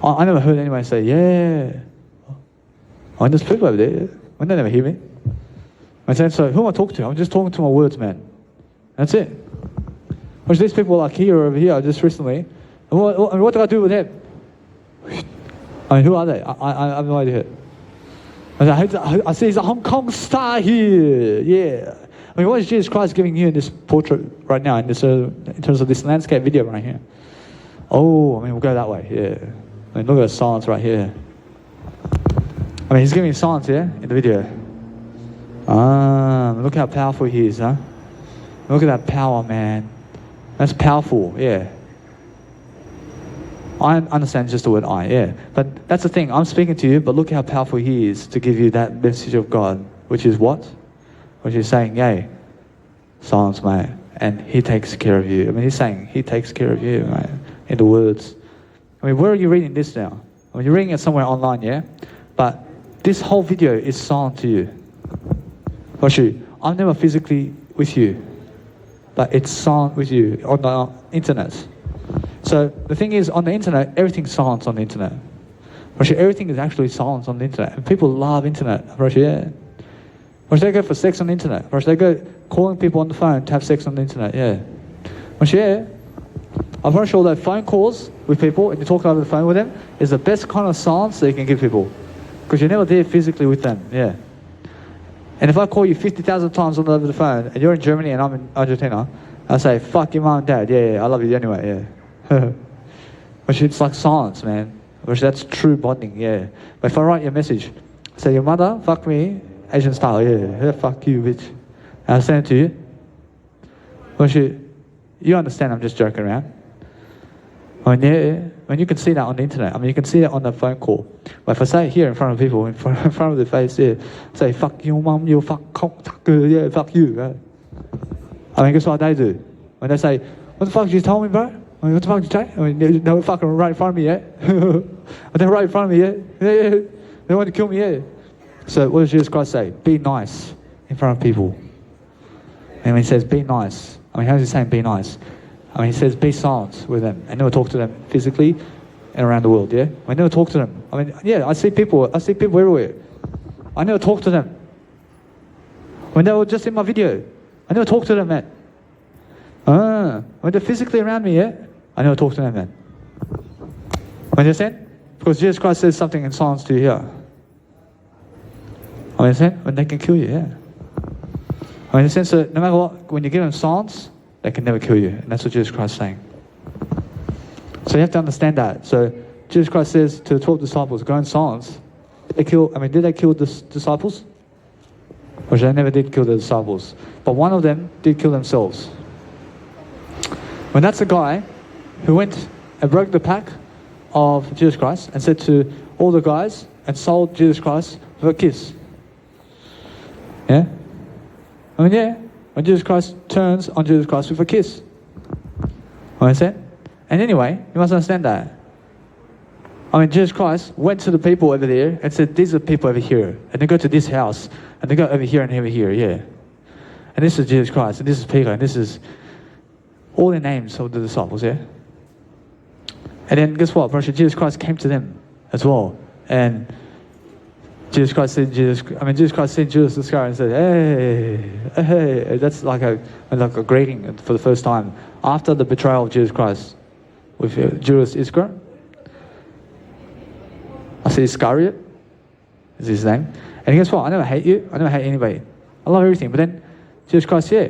I never heard anyone say, yeah. I just people over there, yeah. When they never hear me. I say, so who am I talking to? I'm just talking to my words, man. That's it. Which these people like here or over here just recently. And what do I do with them? I mean, who are they? I have no idea. I see he's a Hong Kong star here. Yeah. I mean, what is Jesus Christ giving you in this portrait right now, in terms of this landscape video right here? Oh, I mean, we'll go that way. Yeah. I mean, look at the silence right here. I mean, he's giving silence here in the video. Look how powerful he is, huh? Look at that power, man. That's powerful, yeah. I understand just the word I, yeah. But that's the thing, I'm speaking to you, but look how powerful he is to give you that message of God, which is what? Which is saying, yay, silence, mate. And he takes care of you. I mean, he's saying he takes care of you, mate, in the words. I mean, where are you reading this now? I mean, you're reading it somewhere online, yeah? But this whole video is silent to you. Washu, I'm never physically with you, but it's silent with you on the internet. So the thing is, on the internet, everything's silent on the internet. Washu, everything is actually silent on the internet. And people love internet. Washu, yeah. Washu, they go for sex on the internet. Washu, they go calling people on the phone to have sex on the internet, yeah. Washu, yeah. I'm pretty sure that phone calls with people and you talk over the phone with them is the best kind of silence that you can give people. Because you're never there physically with them, yeah. And if I call you 50,000 times over the phone and you're in Germany and I'm in Argentina, I say, fuck your mom and dad. Yeah, I love you anyway, yeah. Which it's like silence, man. Which that's true bonding, yeah. But if I write you a message, say, your mother, fuck me, Asian style, yeah, fuck you, bitch. And I send it to you. Which you understand I'm just joking around. When you can see that on the internet, I mean, you can see it on the phone call. But if I say it here in front of people, in front of their face, yeah, say, fuck your mom, you fuck cock, yeah, fuck you. Right? I mean, guess what they do? When they say, what the fuck you told me, bro? I mean, what the fuck did you say? I mean, they were fucking right in front of me, yeah? They're right in front of me, yeah? Yeah. They want to kill me, yeah? So what does Jesus Christ say? Be nice in front of people. And when he says, be nice, I mean, how does he say be nice? I mean, he says, be silent with them. And never talk to them physically and around the world, yeah? I never talk to them. I mean, yeah, I see people everywhere. I never talk to them. When they were just in my video, I never talk to them, man. When they're physically around me, yeah? I never talk to them, man. Understand? Because Jesus Christ says something in silence to you here. Understand? When they can kill you, yeah. Understand? So no matter what, when you give them silence, they can never kill you. And that's what Jesus Christ is saying. So you have to understand that. So Jesus Christ says to the 12 disciples, go in silence. Did they kill the disciples? Which they never did kill the disciples. But one of them did kill themselves. When that's a guy who went and broke the pack of Jesus Christ and said to all the guys and sold Jesus Christ for a kiss. Yeah? I mean, yeah. When Jesus Christ turns on Jesus Christ with a kiss. Understand? And anyway, you must understand that. I mean, Jesus Christ went to the people over there and said, these are people over here. And they go to this house. And they go over here and over here, yeah. And this is Jesus Christ. And this is Peter. And this is all the names of the disciples, yeah. And then guess what? Jesus Christ came to them as well. And Jesus Christ sent Judas Iscariot and said, hey. That's like a greeting for the first time after the betrayal of Jesus Christ with Judas Iscariot. I say Iscariot is his name. And guess what? I never hate you. I never hate anybody. I love everything. But then Jesus Christ, yeah.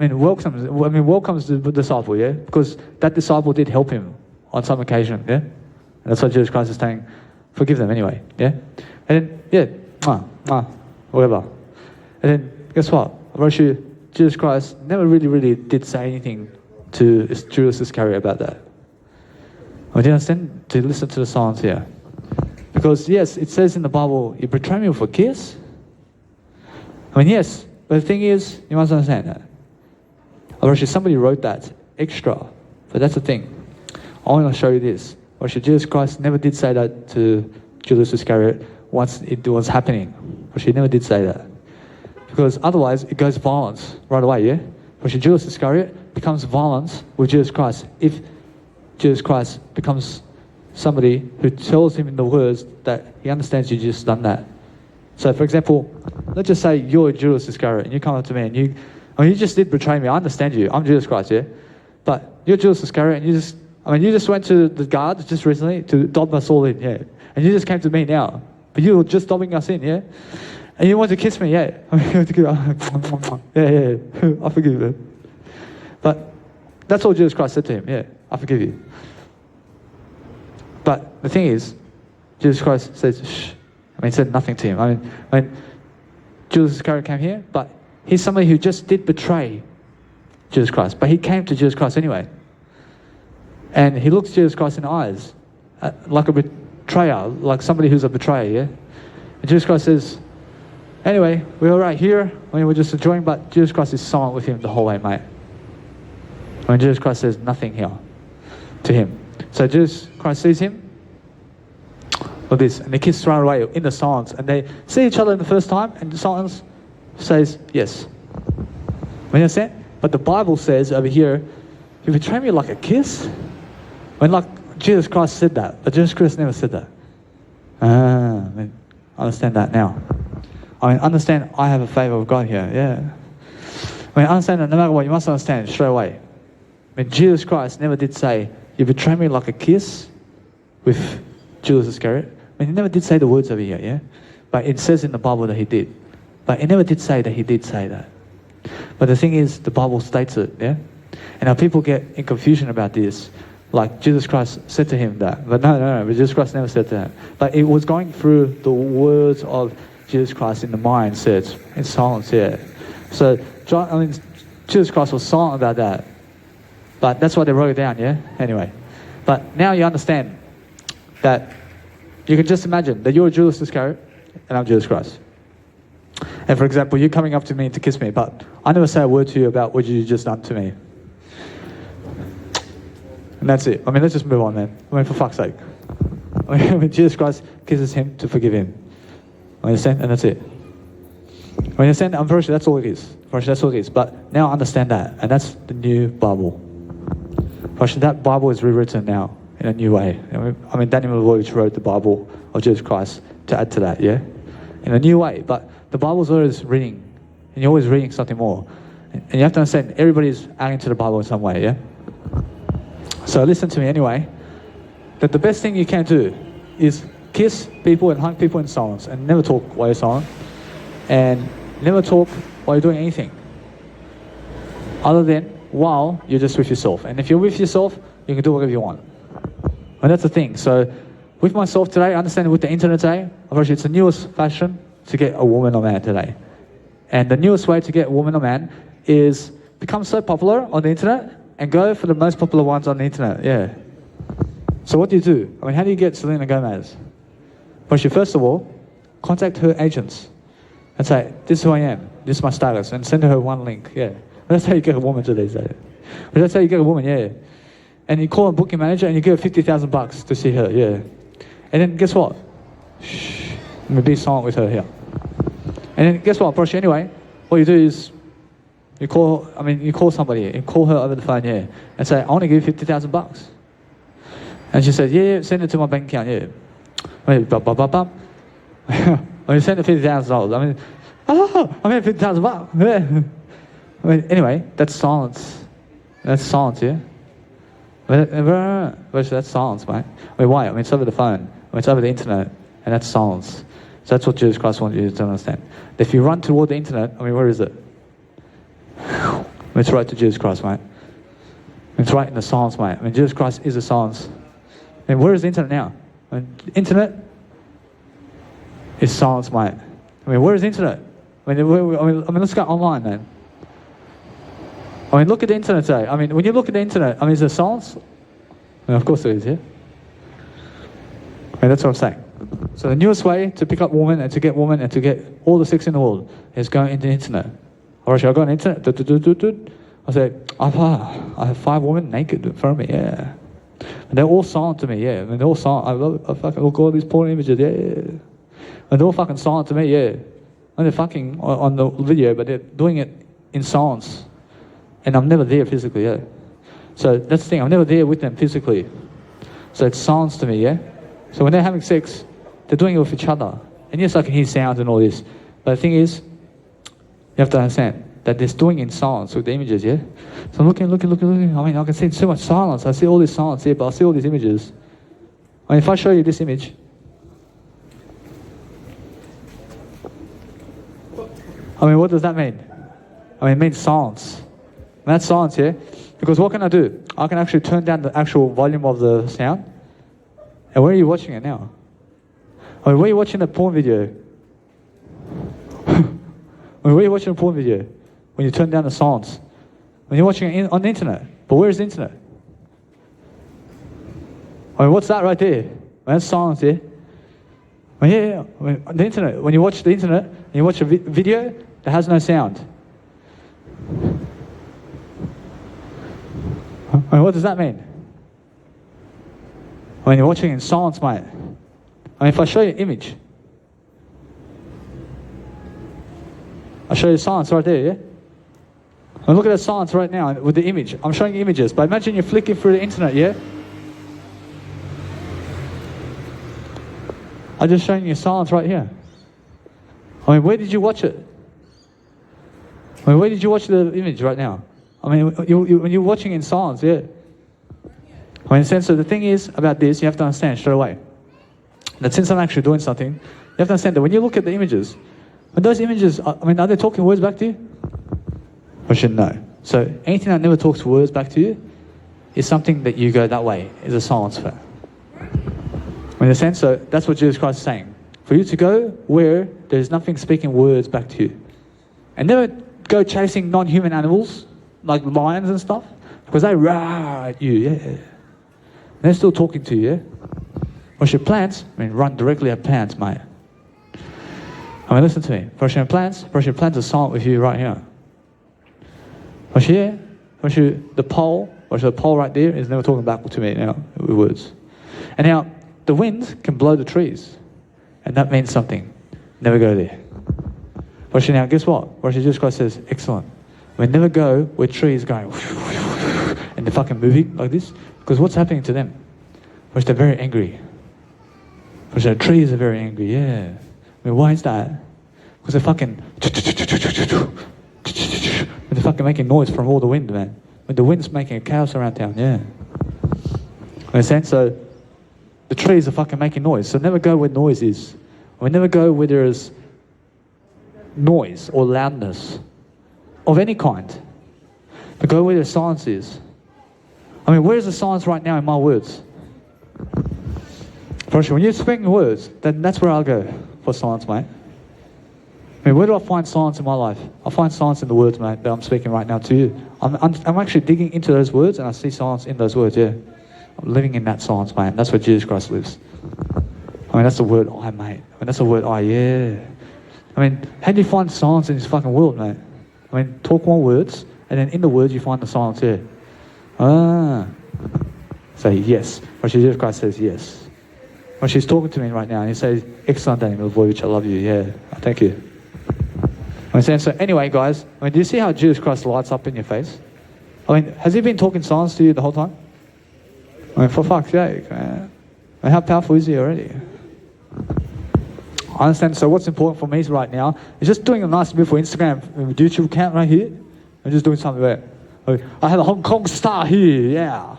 welcomes the disciple, yeah? Because that disciple did help him on some occasion, yeah? And that's what Jesus Christ is saying. Forgive them anyway, yeah? And then, whatever. And then, guess what? Jesus Christ never really did say anything to Judas Iscariot about that. Do you understand? To listen to the silence here. Because yes, it says in the Bible, you betray me with a kiss. Yes, but the thing is, you must understand that. Actually, somebody wrote that extra, but that's the thing. I want to show you this. Actually, Jesus Christ never did say that to Judas Iscariot once it was happening. Actually, he never did say that. Because otherwise, it goes violence right away, yeah? Actually, Judas Iscariot becomes violence with Jesus Christ if Jesus Christ becomes somebody who tells him in the words that he understands you just done that. So, for example, let's just say you're Judas Iscariot and you come up to me and you just did betray me. I understand you. I'm Jesus Christ, yeah? But you're Judas Iscariot and you just went to the guards just recently to dob us all in, yeah? And you just came to me now. But you were just dobbing us in, yeah? And you want to kiss me, yeah? Yeah, I forgive you. But that's all Jesus Christ said to him, yeah, I forgive you. But the thing is, Jesus Christ says, shh. He said nothing to him. When Judas Iscariot came here, but he's somebody who just did betray Jesus Christ. But he came to Jesus Christ anyway. And he looks Jesus Christ in the eyes, like a betrayer, like somebody who's a betrayer, yeah? And Jesus Christ says, anyway, we're all right here. We're just enjoying, but Jesus Christ is silent with him the whole way, mate. When Jesus Christ says nothing here to him. So Jesus Christ sees him like this, and they kiss right away in the silence, and they see each other in the first time, and the silence says yes. You understand? But the Bible says over here, you betray me like a kiss? When like Jesus Christ said that, but Jesus Christ never said that. I understand that now. Understand I have a favor of God here, yeah. Understand that no matter what, you must understand straight away. Jesus Christ never did say, you betray me like a kiss with Judas Iscariot. He never did say the words over here, yeah? But it says in the Bible that he did. But he never did say that he did say that. But the thing is, the Bible states it, yeah? And now people get in confusion about this. Like Jesus Christ said to him that. But no, but Jesus Christ never said that. But it was going through the words of Jesus Christ in the mindset, in silence, yeah. So Jesus Christ was silent about that. But that's why they wrote it down, yeah? Anyway. But now you understand that you can just imagine that you're Judas Iscariot and I'm Jesus Christ. And for example, you're coming up to me to kiss me, but I never say a word to you about what you just done to me. And that's it. I mean, let's just move on, man. I mean, for fuck's sake. I mean, Jesus Christ kisses him to forgive him. Understand? And that's it. I understand? I'm pretty sure that's all it is. Pretty sure that's all it is. But now I understand that. And that's the new Bible. Pretty sure that Bible is rewritten now in a new way. I mean, Daniel Lloyd wrote the Bible of Jesus Christ to add to that, yeah? In a new way. But the Bible's always reading. And you're always reading something more. And you have to understand, everybody's adding to the Bible in some way, yeah? So listen to me anyway, that the best thing you can do is kiss people and hug people in silence and never talk while you're silent and never talk while you're doing anything other than while you're just with yourself. And if you're with yourself, you can do whatever you want. And that's the thing. So with myself today, I understand with the internet today, obviously it's the newest fashion to get a woman or man today. And the newest way to get a woman or man is become so popular on the internet and go for the most popular ones on the internet, yeah. So what do you do? I mean, how do you get Selena Gomez? Well, first of all, contact her agents and say, this is who I am, this is my status, and send her one link, yeah. That's how you get a woman to these days. But that's how you get a woman, yeah. And you call a booking manager and you give her $50,000 to see her, yeah. And then guess what? Shh, let me be silent with her here. And then guess what, Brosh, anyway, what you do is, you call somebody, you call her over the phone, yeah, and say, I want to give you $50,000. And she says, yeah, send it to my bank account, yeah. I mean, I mean, send it $50,000. I mean, $50,000, yeah. I mean, anyway, that's silence. That's silence, yeah. But that's silence, mate. I mean, why? I mean, it's over the phone. I mean, it's over the internet, and that's silence. So that's what Jesus Christ wants you to understand. If you run toward the internet, I mean, where is it? It's right to Jesus Christ, mate. It's right in the silence, mate. I mean, Jesus Christ is the silence. And where is the internet now? I mean, the internet is silence, mate. I mean, where is the internet? I mean, let's go online, man. I mean, look at the internet today. I mean, when you look at the internet, I mean, is there silence? I mean, of course there is, yeah? I mean, that's what I'm saying. So the newest way to pick up women and to get women and to get all the sex in the world is going into the internet. Or should I go on the internet? I say, I have 5 women naked in front of me, yeah. And they're all silent to me, yeah. And they're all silent. I fucking look at all these porn images, yeah. And they're all fucking silent to me, yeah. And they're fucking on the video, but they're doing it in silence. And I'm never there physically, yeah. So that's the thing, I'm never there with them physically. So it's silence to me, yeah. So when they're having sex, they're doing it with each other. And yes, I can hear sounds and all this. But the thing is, you have to understand that they're doing it in silence with the images, yeah? So I'm looking. I mean, I can see so much silence. I see all this silence here, but I see all these images. I mean, if I show you this image, I mean, what does that mean? I mean, it means silence. And that's silence, yeah? Because what can I do? I can actually turn down the actual volume of the sound. And where are you watching it now? I mean, where are you watching the porn video? I mean, where are you watching a porn video? When you turn down the silence. When you're watching it on the internet. But where is the internet? I mean, what's that right there? Well, that's silence, yeah? I mean, yeah. I mean, on the internet. When you watch the internet, and you watch a video that has no sound. I mean, what does that mean? I mean, you're watching in silence, mate. I mean, if I show you an image, I'll show you silence right there, yeah? And look at that silence right now with the image. I'm showing you images, but imagine you're flicking through the internet, yeah? I'm just showing you silence right here. I mean, where did you watch it? I mean, where did you watch the image right now? I mean, when you're watching in silence, yeah? I mean, so the thing is about this, you have to understand straight away that since I'm actually doing something, you have to understand that when you look at the images, when those images, I mean, are they talking words back to you? I should know. So anything that never talks words back to you is something that you go that way, is a silence for. In a sense, so that's what Jesus Christ is saying. For you to go where there's nothing speaking words back to you. And never go chasing non-human animals, like lions and stuff, because they roar at you, yeah. And they're still talking to you, yeah. Whereas your plants, run directly at plants, mate. Listen to me. Whereas your plants are silent with you right here. Whereas here, the pole right there is never talking back to me now with words. And now, the wind can blow the trees. And that means something. Never go there. Whereas now, guess what? Whereas Jesus Christ says, excellent. Never go where trees going and they're fucking moving like this. Because what's happening to them? Whereas they're very angry. Whereas the trees are very angry, yeah. Why is that? Because they're fucking... they're fucking making noise from all the wind, man. When the wind's making a chaos around town, yeah. In a sense, so the trees are fucking making noise. So never go where noise is. Never go where there is noise or loudness of any kind. But go where the silence is. Where's the silence right now in my words? First, when you're speaking words, then that's where I'll go for silence, mate. Where do I find silence in my life? I find silence in the words, mate, that I'm speaking right now to you. I'm actually digging into those words and I see silence in those words, yeah. I'm living in that silence, mate. That's where Jesus Christ lives. That's the word I, mate. That's the word I, yeah. How do you find silence in this fucking world, mate? Talk more words, and then in the words you find the silence here. Say yes. Or Jesus Christ says yes. Or she's talking to me right now, and he says, excellent, Daniel, boy, which I love you, yeah. Thank you. So anyway, guys, do you see how Jesus Christ lights up in your face? Has he been talking silence to you the whole time? For fuck's sake, man. How powerful is he already? I understand. So what's important for me right now is just doing a nice bit for Instagram, YouTube account right here. I'm just doing something there. I have a Hong Kong star here, yeah.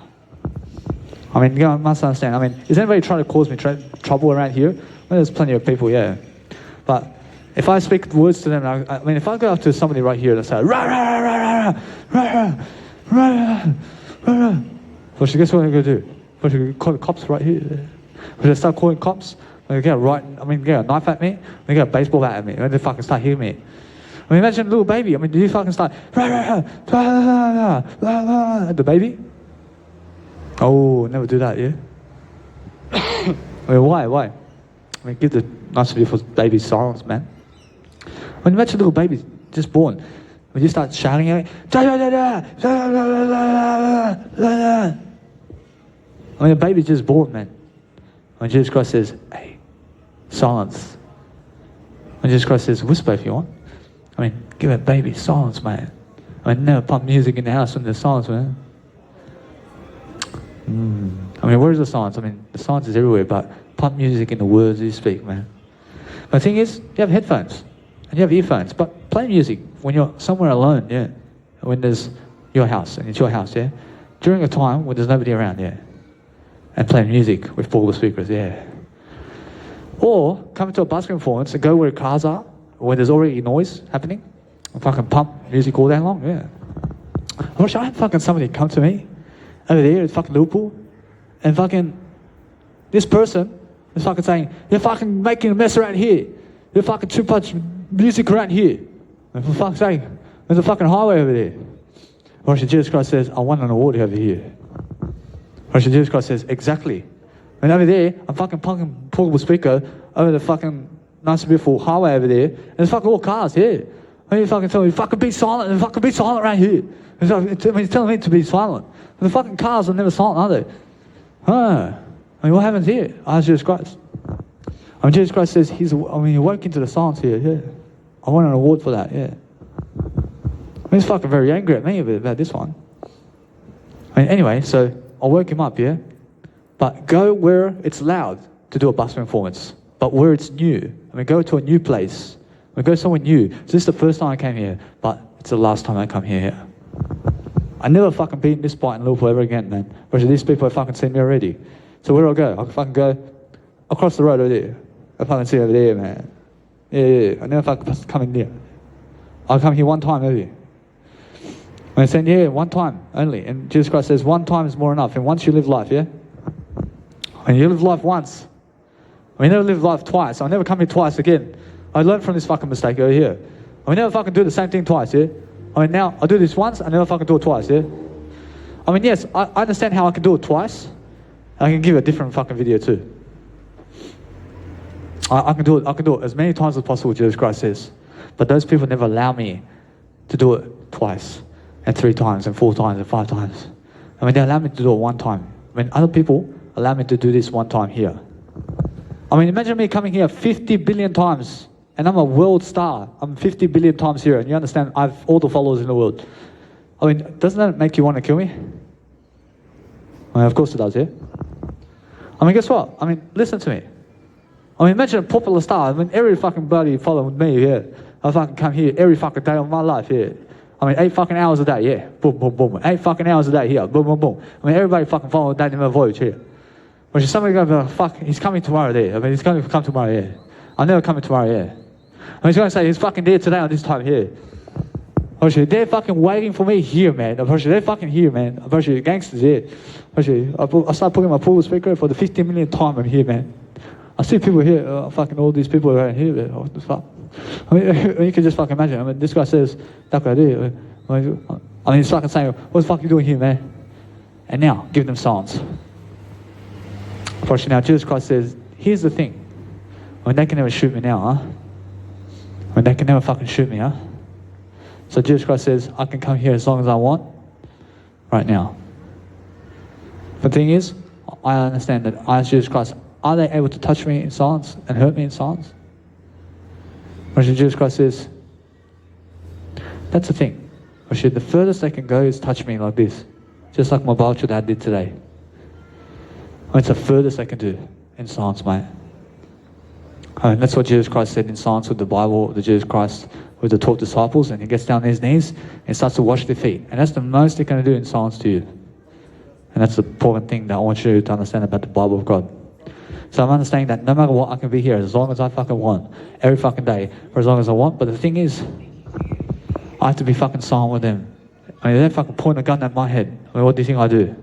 You must understand. Is anybody trying to cause me trouble around here? There's plenty of people, yeah. But if I speak words to them, if I go up to somebody right here and say, rah, rah, rah, rah, rah, rah, rah, well, guess what I'm going to do? I'm going to call the cops right here. When I start calling cops, they get a knife at me, they get a baseball bat at me, and they fucking start hitting me. Imagine a little baby. Do you fucking start, rah, rah, rah, rah, rah, rah, at the baby? Oh, never do that, yeah? Why? Give the nice beautiful baby silence, man. Imagine a little baby just born. When you start shouting at it, the baby's just born, man. When Jesus Christ says, hey, silence. When Jesus Christ says, whisper if you want. Give a baby silence, man. Never pump music in the house when there's silence, man. Where's the silence? The silence is everywhere, but pump music in the words you speak, man. But the thing is, you have headphones and you have earphones, but play music when you're somewhere alone, yeah. When there's your house and it's your house, yeah. During a time when there's nobody around, yeah. And play music with portable speakers, yeah. Or come to a busking performance and go where cars are, where there's already noise happening, and fucking pump music all day long, yeah. I wish I had fucking somebody come to me over there at fucking Liverpool, and fucking this person is fucking saying, you're fucking making a mess around here. You're fucking too much music around here. And for fuck's sake, there's a fucking highway over there. Or Jesus Christ says, I want an award over here. Or Jesus Christ says, exactly. And over there, I'm fucking punking portable speaker over the fucking nice beautiful highway over there, and there's fucking all cars here. And you fucking tell me, fucking be silent, and fucking be silent right here. He's telling me to be silent. But the fucking cars are never silent, are they? What happens here? Ask Jesus Christ. Jesus Christ says, he woke into the silence here, yeah. I want an award for that, yeah. He's fucking very angry at me about this one. Anyway, so I'll work him up, yeah? But go where it's loud to do a busking performance, but where it's new. Go to a new place. Go somewhere new. So this is the first time I came here, but it's the last time I come here. I never fucking been in this spot in Liverpool ever again, man. Because these people have fucking seen me already. So where do I go? I fucking go across the road over there. I fucking see over there, man. Yeah. I never fucking come in there. I'll come here one time over here. And saying, yeah, one time only. And Jesus Christ says, one time is more enough. And once you live life, yeah? When you live life once, we never live life twice. I'll never come here twice again. I learned from this fucking mistake over here. I never fucking do the same thing twice, yeah? I mean, now, I do this once, I never fucking do it twice, yeah? I mean, yes, I understand how I can do it twice. I can give a different fucking video too. I can do it as many times as possible, Jesus Christ says. But those people never allow me to do it twice, and 3 times, and 4 times, and 5 times. I mean, they allow me to do it one time. I mean, other people allow me to do this one time here. I mean, imagine me coming here 50 billion times, and I'm a world star. I'm 50 billion times here, and you understand, I have all the followers in the world. I mean, doesn't that make you want to kill me? I mean, of course it does, yeah? I mean, guess what? I mean, listen to me. I mean, imagine a popular star. I mean, every fucking buddy following me here. I fucking come here every fucking day of my life here. I mean, 8 fucking hours a day, yeah. Boom, boom, boom. 8 fucking hours a day here. Boom, boom, boom. I mean, everybody fucking following Daniel Voyage here. Which is somebody going to fuck, he's coming tomorrow there. I mean, he's going to come tomorrow, yeah. I'm never coming tomorrow, yeah. I mean, he's going to say, he's fucking there today on this time here. They're fucking waiting for me here, man. They're fucking here, man. Gangsters here. I start putting my pool speaker for the 15 millionth time I'm here, man. I see people here, fucking all these people around here, man. What the fuck? I mean, you can just fucking imagine. I mean, this guy says, that guy there. I mean, he's fucking saying, what the fuck are you doing here, man? And now, give them silence. Unfortunately, now, Jesus Christ says, here's the thing. I mean, they can never shoot me now, huh? I mean, they can never fucking shoot me, huh? So Jesus Christ says, I can come here as long as I want, right now. The thing is, I understand that I ask Jesus Christ, are they able to touch me in silence and hurt me in silence? But Jesus Christ says, that's the thing. The furthest they can go is touch me like this. Just like my Balcha dad did today. It's the furthest they can do in silence, mate. And that's what Jesus Christ said in silence with the Bible, the Jesus Christ with the 12 disciples, and he gets down on his knees and starts to wash their feet. And that's the most they're going to do in silence to you. And that's the important thing that I want you to understand about the Bible of God. So I'm understanding that no matter what, I can be here as long as I fucking want, every fucking day, for as long as I want. But the thing is, I have to be fucking silent with them. I mean, they don't fucking point a gun at my head. I mean, what do you think I do?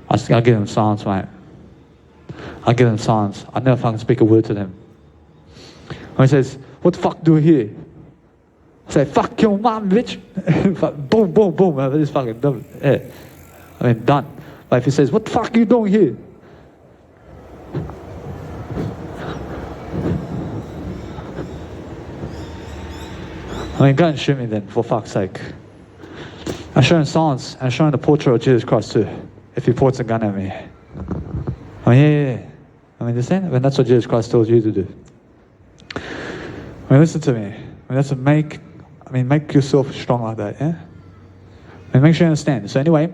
I give them silence, mate. I give them silence. I never fucking speak a word to them. When he says, what the fuck do we here? I say, fuck your mom, bitch. Boom, boom, boom. This fucking dumb. Yeah. I mean, done. But if he says, what the fuck are you doing here? I mean, go and shoot me then, for fuck's sake. I show him silence, and I show him the portrait of Jesus Christ too, if he points a gun at me. I mean, yeah. I mean, understand? I mean, that's what Jesus Christ tells you to do. I mean, listen to me. I mean, that's to make yourself strong like that, yeah? I mean, make sure you understand. So anyway,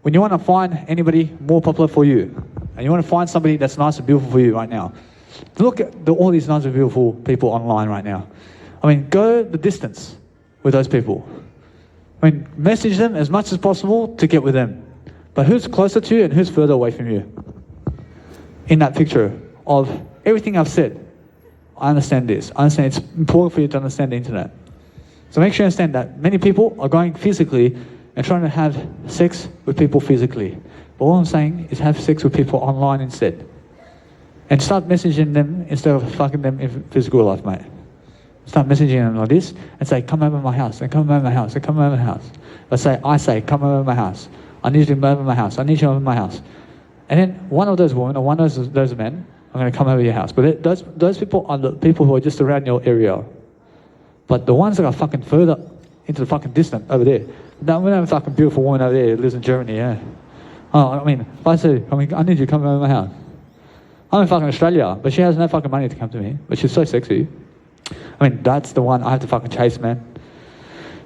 when you want to find anybody more popular for you, and you want to find somebody that's nice and beautiful for you right now, look at all these nice and beautiful people online right now. I mean, go the distance with those people. I mean, message them as much as possible to get with them. But who's closer to you and who's further away from you? In that picture of everything I've said, I understand this. I understand it's important for you to understand the internet. So make sure you understand that many people are going physically and trying to have sex with people physically. But all I'm saying is have sex with people online instead. And start messaging them instead of fucking them in physical life, mate. Start messaging them like this and say, come over to my house, and come over to my house, and come over to my house. I say, come over to my house. I need you to come over to my house. I need you over to my house. And then one of those women or one of those men are going to come over to your house. But those people are the people who are just around your area. But the ones that are fucking further into the fucking distant over there, that we have a fucking beautiful woman over there who lives in Germany, yeah. Oh, I mean, if I say, I need you to come over to my house. I'm in fucking Australia, but she has no fucking money to come to me. But she's so sexy. I mean, that's the one I have to fucking chase, man.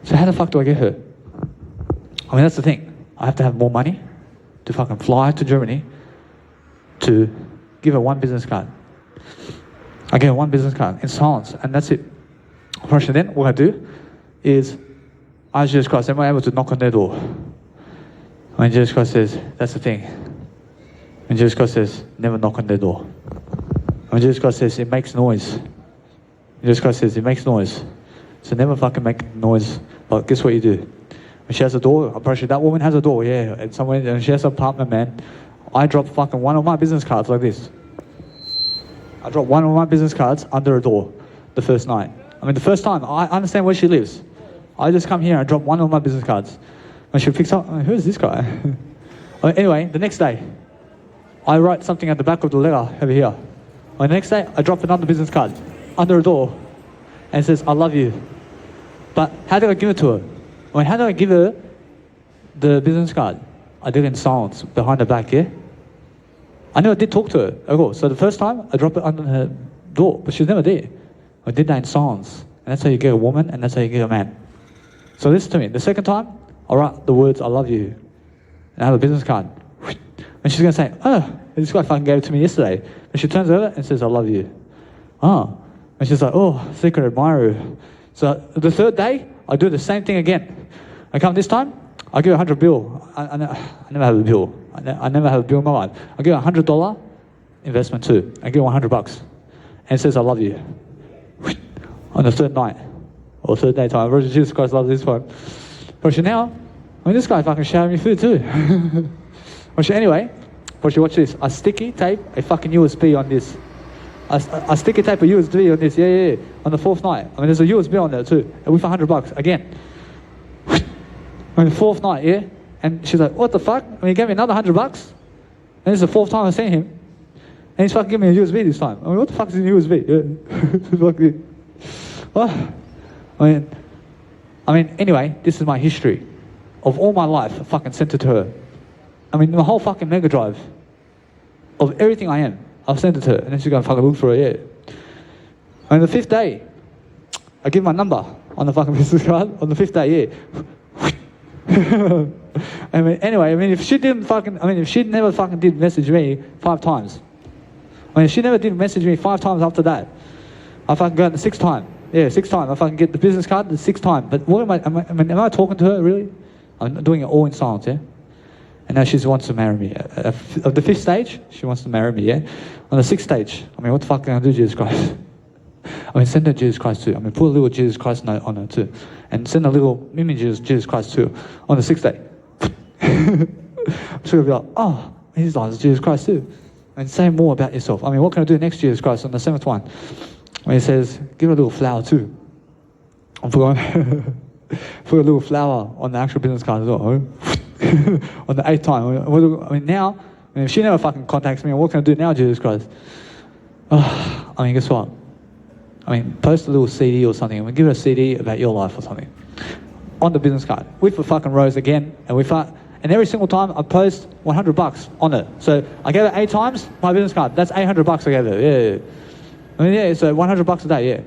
So how the fuck do I get her? I mean, that's the thing. I have to have more money to fucking fly to Germany to give her one business card. I give her one business card in silence, and that's it. First, then what I do is I ask Jesus Christ, am I able to knock on their door? When Jesus Christ says, that's the thing. When Jesus Christ says, never knock on their door. When Jesus Christ says, it makes noise. Jesus Christ says, it makes noise. So never fucking make noise But guess what you do? When she has a door, I'm pretty sure that woman has a door, yeah. And somewhere, and she has an apartment, man. I drop fucking one of my business cards like this. I dropped one of my business cards under a door the first night. I mean, the first time, I understand where she lives. I just come here and drop one of my business cards. When she picks up, who is this guy? Anyway, the next day, I write something at the back of the letter over here. The next day, I drop another business card under a door and it says, I love you. But how did I give it to her? I mean, how did I give her the business card? I did it in silence, behind her back, yeah? I never did talk to her at all. So the first time, I dropped it under her door, but she was never there. I did that in silence. And that's how you get a woman, and that's how you get a man. So listen to me. The second time, I write the words, I love you. And I have a business card. And she's going to say, oh, this guy fucking gave it to me yesterday. And she turns over and says, I love you. Oh. And she's like, oh, secret admirer. So the third day, I do the same thing again. I come this time, I give her $100 I never have a bill. I never have a bill in my life. I give her $100 investment too. I give her $100. And it says, I love you. On the third night. Or third day time. Virgin Jesus Christ loves this one. But now, I mean, this guy fucking showering me food too. Anyway, watch this. I sticky tape a fucking USB on this. I sticky tape a USB on this. Yeah. On the fourth night. I mean, there's a USB on there too. And with $100 again. On the fourth night, yeah. And she's like, what the fuck? I mean, he gave me another $100. And this is the fourth time I've seen him. And he's fucking giving me a USB this time. I mean, what the fuck is a USB? Yeah. Well, I mean, anyway, this is my history. Of all my life, I fucking sent it to her. I mean, the whole fucking mega drive of everything I am, I've sent it to her. And then she's going to fucking look for it, yeah. And the fifth day, I give my number on the fucking business card. On the fifth day, yeah. I mean, anyway, I mean, if she never fucking did message me 5 times. I mean, if she never did message me 5 times after that, I fucking go the 6th time. Yeah, 6th time. I fucking get the business card the 6th time. But what am I talking to her, really? I'm doing it all in silence, yeah? And now she wants to marry me. Of the 5th stage, she wants to marry me, yeah? On the 6th stage, I mean, what the fuck can I do, Jesus Christ? I mean, send her Jesus Christ too. I mean, put a little Jesus Christ note on her too. And send a little images Jesus Christ too. On the 6th day. I'm just going to be like, oh, he's like Jesus Christ too. And say more about yourself. I mean, what can I do next Jesus Christ on the 7th one? When he says, give her a little flower too. I'm forgotten. Put a little flower on the actual business card as well. On the 8th time. I mean, now, if she never fucking contacts me, what can I do now, Jesus Christ? I mean, guess what? I mean, post a little CD or something. I mean, give her a CD about your life or something. On the business card. With the fucking rose again. And every single time I post $100 on it. So I gave her 8 times my business card. That's $800 I gave her. Yeah. I mean, yeah, so $100 a day, yeah.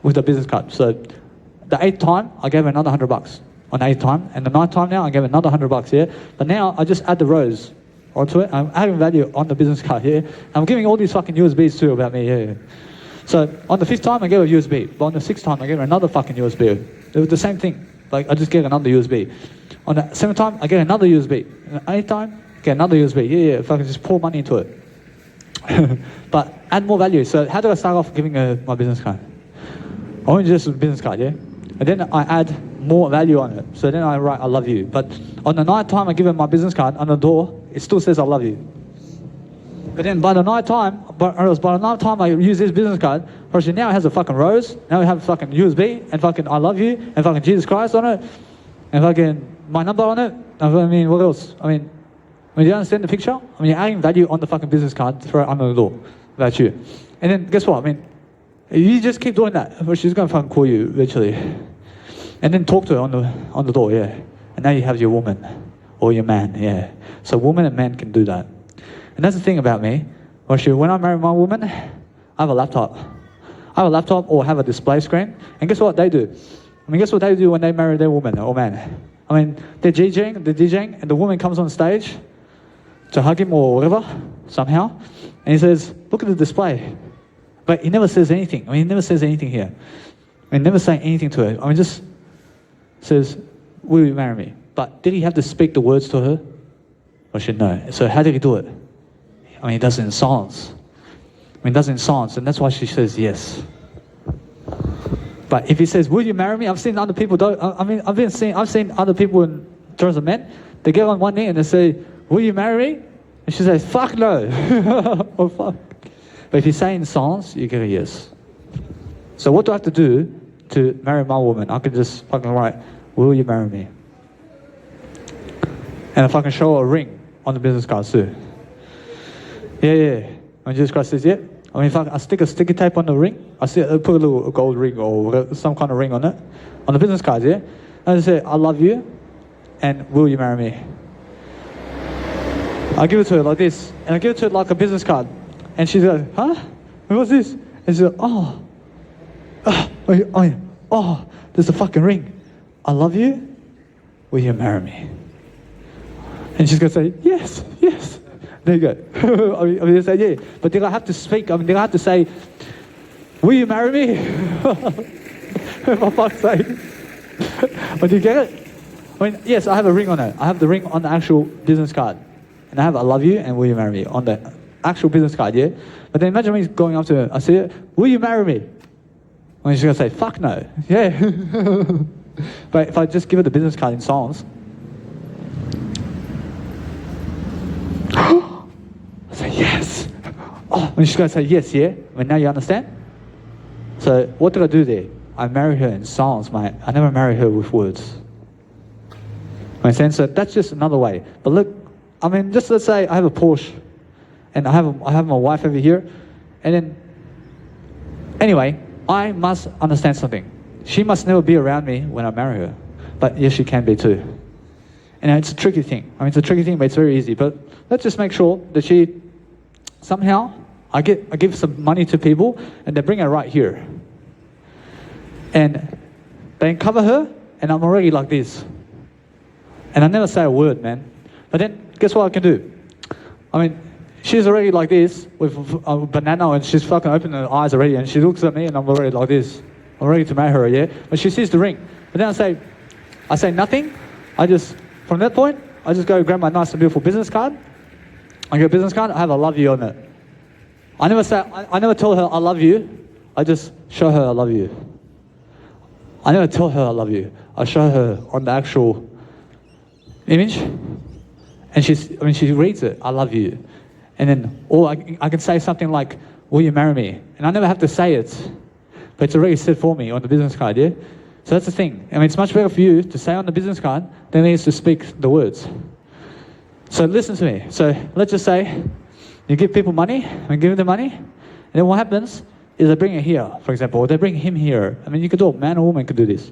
With the business card. So the 8th time, I gave her another $100 on the 8th time. And the 9th time now, I gave her another $100, yeah. But now, I just add the rose onto it. I'm adding value on the business card, yeah. I'm giving all these fucking USBs too about me, yeah. So on the 5th time, I gave her a USB. But on the 6th time, I gave her another fucking USB. It was the same thing. Like, I just gave another USB. On the 7th time, I gave another USB. And the 8th time, I gave another USB. Yeah, fucking just pour money into it. But add more value. So how do I start off giving her my business card? Only just a business card, yeah? And then I add more value on it. So then I write, I love you. But on the 9th time I give her my business card, on the door, it still says I love you. But then by the 9th time I use this business card, actually now it has a fucking rose, now we have a fucking USB, and fucking I love you, and fucking Jesus Christ on it, and fucking my number on it. I mean, what else? I mean, do you understand the picture? I mean, you're adding value on the fucking business card to throw it under the door. That's you. And then guess what? I mean, you just keep doing that, or she's gonna fucking call you eventually. And then talk to her on the door, yeah. And now you have your woman or your man, yeah. So woman and man can do that. And that's the thing about me. When I marry my woman, I have a laptop. I have a laptop or have a display screen. And guess what they do? I mean, guess what they do when they marry their woman or man? I mean, they're DJing, and the woman comes on stage to hug him or whatever, somehow. And he says, look at the display. But he never says anything. I mean, he never says anything here. I mean, never saying anything to her. I mean, just says, will you marry me? But did he have to speak the words to her? Or should no? So how did he do it? I mean, he does it in silence. And that's why she says yes. But if he says, "Will you marry me?" I've seen other people do. I've seen other people in terms of men. They get on one knee and they say, "Will you marry me?" And she says, "Fuck no." Or fuck. But if you say in songs, you get a yes. So what do I have to do to marry my woman? I can just fucking write, "Will you marry me?" And if I can show her a ring on the business card too. Yeah. When Jesus Christ says, "Yeah." I mean, if I stick a sticky tape on the ring, I put a little gold ring or some kind of ring on it, on the business card, yeah? And I say, "I love you, and will you marry me?" I give it to her like this, and I give it to her like a business card. And she goes, "Huh? What's this?" And she goes, there's a fucking ring. "I love you, will you marry me?" And she's going to say, "Yes, yes." There you go. I mean, they say, yeah. But they're going to have to speak. I mean, they're going to have to say, "Will you marry me?" For fuck's sake. But do you get it? I mean, yes, I have a ring on it. I have the ring on the actual business card. And I have "I love you" and "will you marry me" on the actual business card, yeah? But then imagine me going up to her. I say, "Will you marry me?" And she's going to say, "Fuck no." Yeah. But if I just give her the business card in songs, I say, "Yes." And she's going to say, "Yes, yeah." I mean, now you understand? So what did I do there? I marry her in songs, mate. I never marry her with words. Understand? So that's just another way. But look, I mean, just let's say I have a Porsche, and I have my wife over here, and then, anyway, I must understand something. She must never be around me when I marry her. But yes, she can be too. And it's a tricky thing. I mean, it's a tricky thing, but it's very easy. But let's just make sure that she, somehow, I give some money to people, and they bring her right here. And they cover her, and I'm already like this. And I never say a word, man. But then, guess what I can do? I mean, she's already like this, with a banana, and she's fucking opening her eyes already, and she looks at me, and I'm already like this. I'm ready to marry her, yeah? But she sees the ring. But then I say nothing. From that point, I just go grab my nice and beautiful business card. I get a business card, I have "I love you" on it. I never tell her "I love you." I just show her "I love you." I never tell her "I love you." I show her on the actual image. And she reads it, "I love you." And then, or I can say something like, "Will you marry me?" And I never have to say it. But it's already said for me on the business card, yeah? So that's the thing. I mean, it's much better for you to say on the business card than it is to speak the words. So listen to me. So let's just say you give people money, and give them money, and then what happens is they bring it here, for example, or they bring him here. I mean, you could do it, man or woman could do this.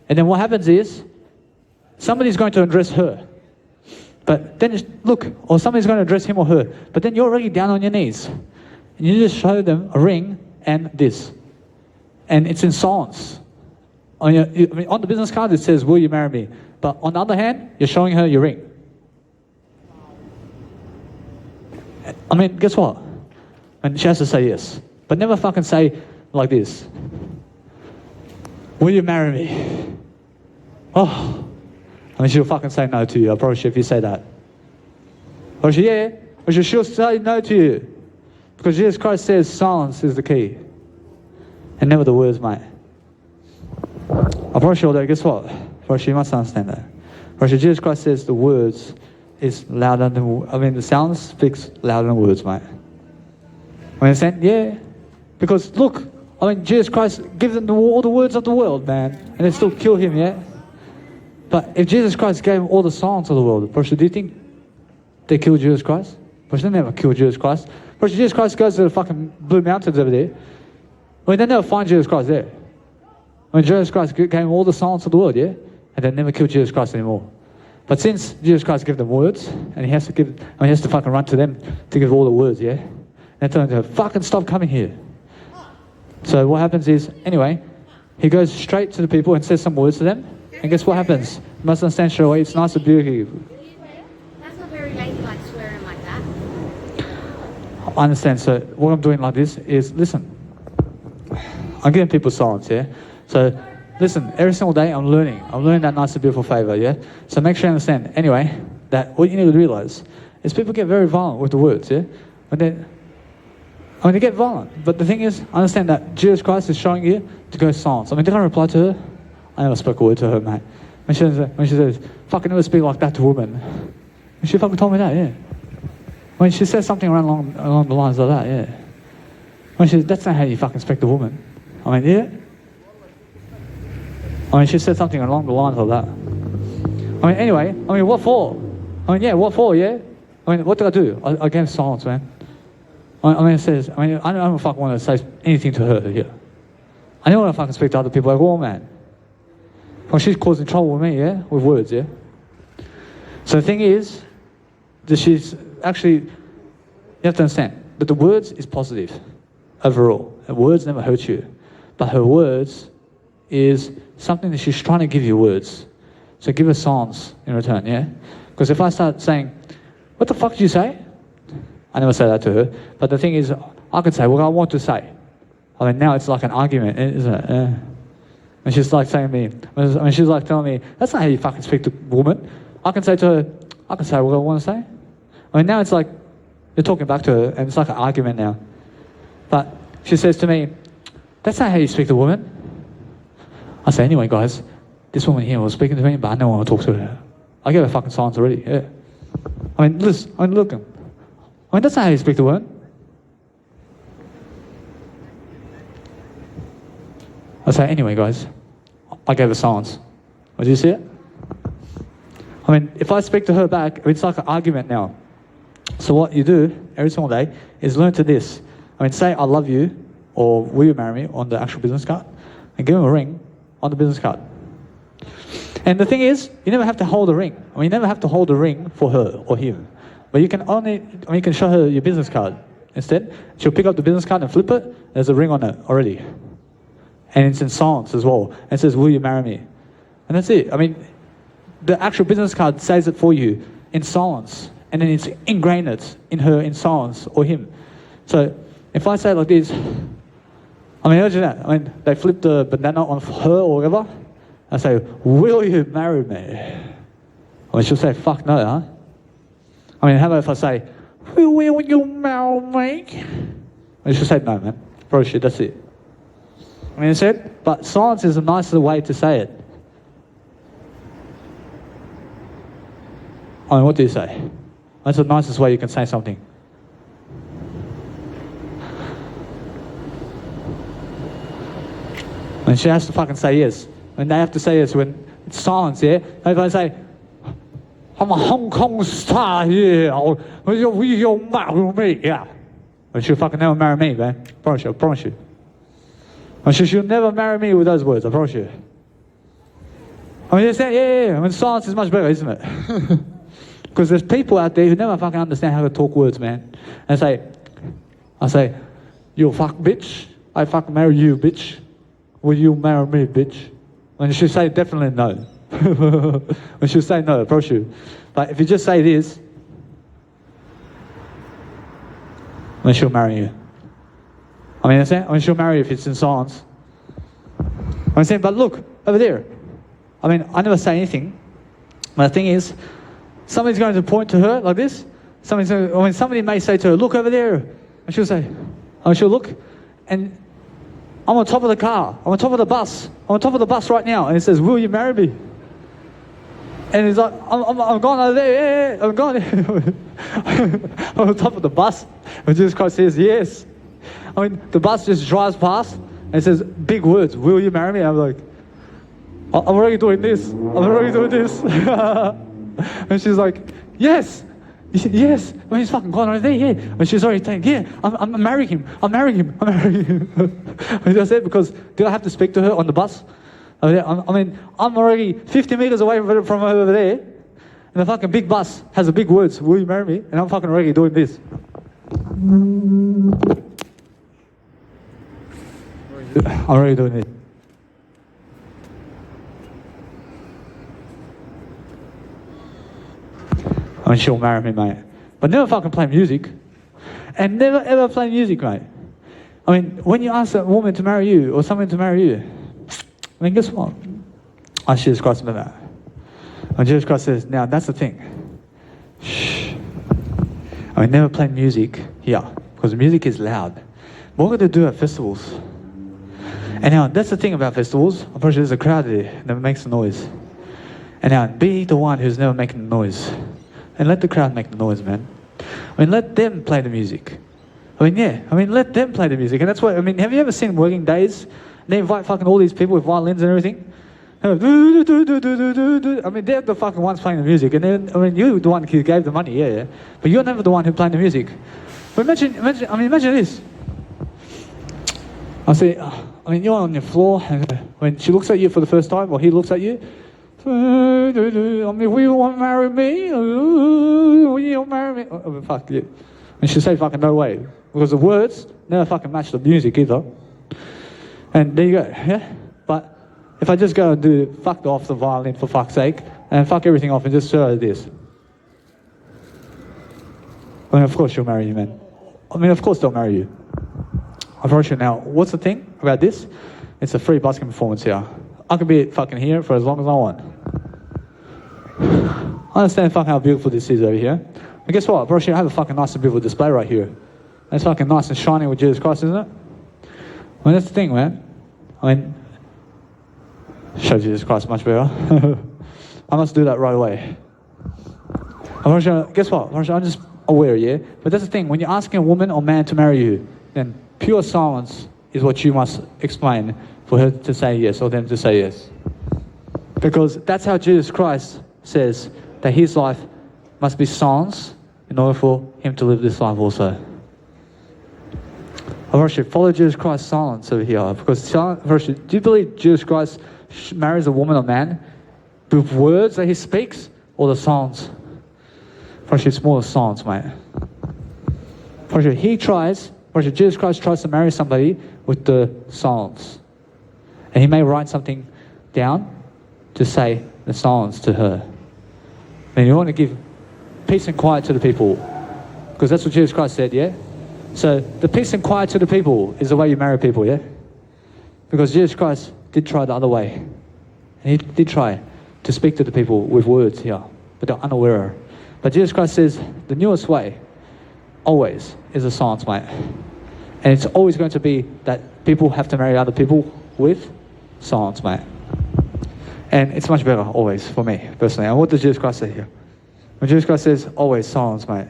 And then what happens is somebody's going to address her. But then, or somebody's going to address him or her. But then you're already down on your knees. And you just show them a ring and this. And it's in songs. On the business card, it says, "Will you marry me?" But on the other hand, you're showing her your ring. I mean, guess what? And she has to say yes. But never fucking say like this. "Will you marry me?" Oh. I mean, she'll fucking say no to you, I promise you, if you say that. Or she'll say no to you. Because Jesus Christ says silence is the key. And never the words, mate. I promise you, guess what? For you must understand that. For Jesus Christ says the words is louder than, the sound speaks louder than words, mate. I understand? Yeah. Because look, Jesus Christ gives them all the words of the world, man. And they still kill him, yeah? But if Jesus Christ gave all the songs of the world, do you think they killed Jesus Christ? They never killed Jesus Christ. Jesus Christ goes to the fucking Blue Mountains over there. They never find Jesus Christ there. Jesus Christ gave all the songs of the world, yeah? And they never killed Jesus Christ anymore. But since Jesus Christ gave them words, and he has to fucking run to them to give all the words, yeah? And they tell him to fucking stop coming here. So what happens is, anyway, he goes straight to the people and says some words to them. And guess what happens? You must understand straight away, it's nice and beautiful. That's not very ladylike swearing like that. I understand. So what I'm doing like this is, listen, I'm giving people silence, yeah? So listen, every single day I'm learning that nice and beautiful favor, yeah? So make sure you understand. Anyway, that what you need to realize is people get very violent with the words, yeah? I mean, they get violent. But the thing is, I understand that Jesus Christ is showing you to go silence. I mean, did I reply to her? I never spoke a word to her, mate. When she says, fucking never speak like that to women. And she fucking told me that, yeah. When she says something along the lines of that, yeah. When she says, that's not how you fucking speak to a woman. I mean, yeah. I mean, she said something along the lines of that. I mean, anyway, I mean, what for? I mean, yeah, what for, yeah? I mean, what did I do? I gave silence, man. I mean, it says, I don't fucking want to say anything to her, yeah. I don't want to fucking speak to other people like, oh, man. Well, she's causing trouble with me, yeah? With words, yeah? So the thing is, that she's actually, you have to understand, that the words is positive, overall. Her words never hurt you. But her words is something that she's trying to give you words. So give her silence in return, yeah? Because if I start saying, what the fuck did you say? I never say that to her. But the thing is, I could say what I want to say. I mean, now it's like an argument, isn't it? Yeah. And she's like saying to me, I mean, she's like telling me, that's not how you fucking speak to a woman. I can say to her, I can say what I want to say. I mean, now it's like, you're talking back to her, and it's like an argument now. But she says to me, that's not how you speak to a woman. I say, anyway, guys, this woman here was speaking to me, but I don't want to talk to her. I gave her fucking silence already, yeah. I mean, listen, I mean, look. I mean, that's not how you speak to a woman. I say, anyway, guys, I gave her silence. Did you see it? I mean, if I speak to her back, it's like an argument now. So what you do every single day is learn to this. I mean, say, I love you, or will you marry me on the actual business card, and give him a ring on the business card. And the thing is, you never have to hold a ring. I mean, you never have to hold a ring for her or him. But you can only, I mean, you can show her your business card. Instead, she'll pick up the business card and flip it. There's a ring on it already. And it's in silence as well. And it says, will you marry me? And that's it. I mean, the actual business card says it for you in silence. And then it's ingrained it in her in silence or him. So if I say it like this, I mean, imagine that. I mean, they flip the banana on her or whatever. I say, will you marry me? I mean, she'll say, fuck no, huh? I mean, how about if I say, will you marry me? And she'll say, no, man. Bro, shit, that's it. I mean, it's it, but silence is a nicer way to say it. I mean, what do you say? That's the nicest way you can say something. And she has to fucking say yes. And they have to say yes when it's silence, yeah? If I say, I'm a Hong Kong star here, will you marry me? Yeah. But she'll fucking never marry me, man. I promise you. And she'll never marry me with those words, I promise you. I mean, yeah. I mean, silence is much better, isn't it? Because there's people out there who never fucking understand how to talk words, man. And I say, you fuck bitch. I fucking marry you, bitch. Will you marry me, bitch? And she'll say definitely no. And she'll say no, I promise you. But if you just say this, then she'll marry you. I mean, she'll marry you if it's in silence. I'm saying, but look, over there. I mean, I never say anything. But the thing is, somebody's going to point to her like this. Somebody may say to her, look over there. And she'll say, oh, she'll look. And I'm on top of the car. I'm on top of the bus. I'm on top of the bus right now. And it says, will you marry me? And he's like, I'm going over there. Yeah, I'm going there. I'm on top of the bus. And Jesus Christ says, yes. I mean, the bus just drives past and it says big words, will you marry me? I'm like, I'm already doing this. And she's like, yes. Yes. I mean, he's fucking gone over there, yeah. And she's already saying, yeah, I'm marrying him. I'm marrying him. And that's it, because did I have to speak to her on the bus? I mean, I'm already 50 meters away from over there. And the fucking big bus has the big words, will you marry me? And I'm fucking already doing this. I'm already doing it. I mean, she'll marry me, mate. But never fucking play music. And never ever play music, mate. I mean, when you ask a woman to marry you, or someone to marry you, I mean, guess what? Ask Jesus Christ about that. And Jesus Christ says, now that's the thing. Shh. I mean, never play music here, because music is loud. what we're going to do at festivals. And now, that's the thing about festivals. I'm pretty sure there's a crowd there that makes the noise. And now, be the one who's never making the noise. And let the crowd make the noise, man. I mean, let them play the music. I mean, yeah. I mean, let them play the music. And that's what, I mean, have you ever seen Working Days? They invite fucking all these people with violins and everything. I mean, they're the fucking ones playing the music. And then, I mean, you're the one who gave the money, yeah. But you're never the one who played the music. But imagine this. I mean, you're on your floor, and when she looks at you for the first time, or he looks at you, I mean, will you want to marry me? Will you marry me? Oh, fuck you. And she'll say fucking no way. Because the words never fucking match the music either. And there you go, yeah? But if I just go and do fuck off the violin for fuck's sake, and fuck everything off and just show her this. I mean, of course she'll marry you, man. I mean, of course they'll marry you. I'm pretty sure now, what's the thing about this? It's a free busking performance here. I can be fucking here for as long as I want. I understand fucking how beautiful this is over here. And guess what? Bro, I have a fucking nice and beautiful display right here. It's fucking nice and shiny with Jesus Christ, isn't it? I mean, that's the thing, man. I mean, show Jesus Christ much better. I must do that right away. Guess what? I'm just aware, yeah? But that's the thing. When you're asking a woman or man to marry you, then pure silence is what you must explain for her to say yes or them to say yes. Because that's how Jesus Christ says that his life must be silence in order for him to live this life also. I should follow Jesus Christ's silence over here. Because do you believe Jesus Christ marries a woman or man with words that he speaks or the silence? It's more the silence, mate. Jesus Christ tries to marry somebody with the silence. And he may write something down to say the silence to her. And you want to give peace and quiet to the people. Because that's what Jesus Christ said, yeah? So the peace and quiet to the people is the way you marry people, yeah? Because Jesus Christ did try the other way. And he did try to speak to the people with words here, but they're unaware. But Jesus Christ says the newest way always is a silence, mate. And it's always going to be that people have to marry other people with silence, mate. And it's much better always for me, personally. And what does Jesus Christ say here? When Jesus Christ says always silence, mate.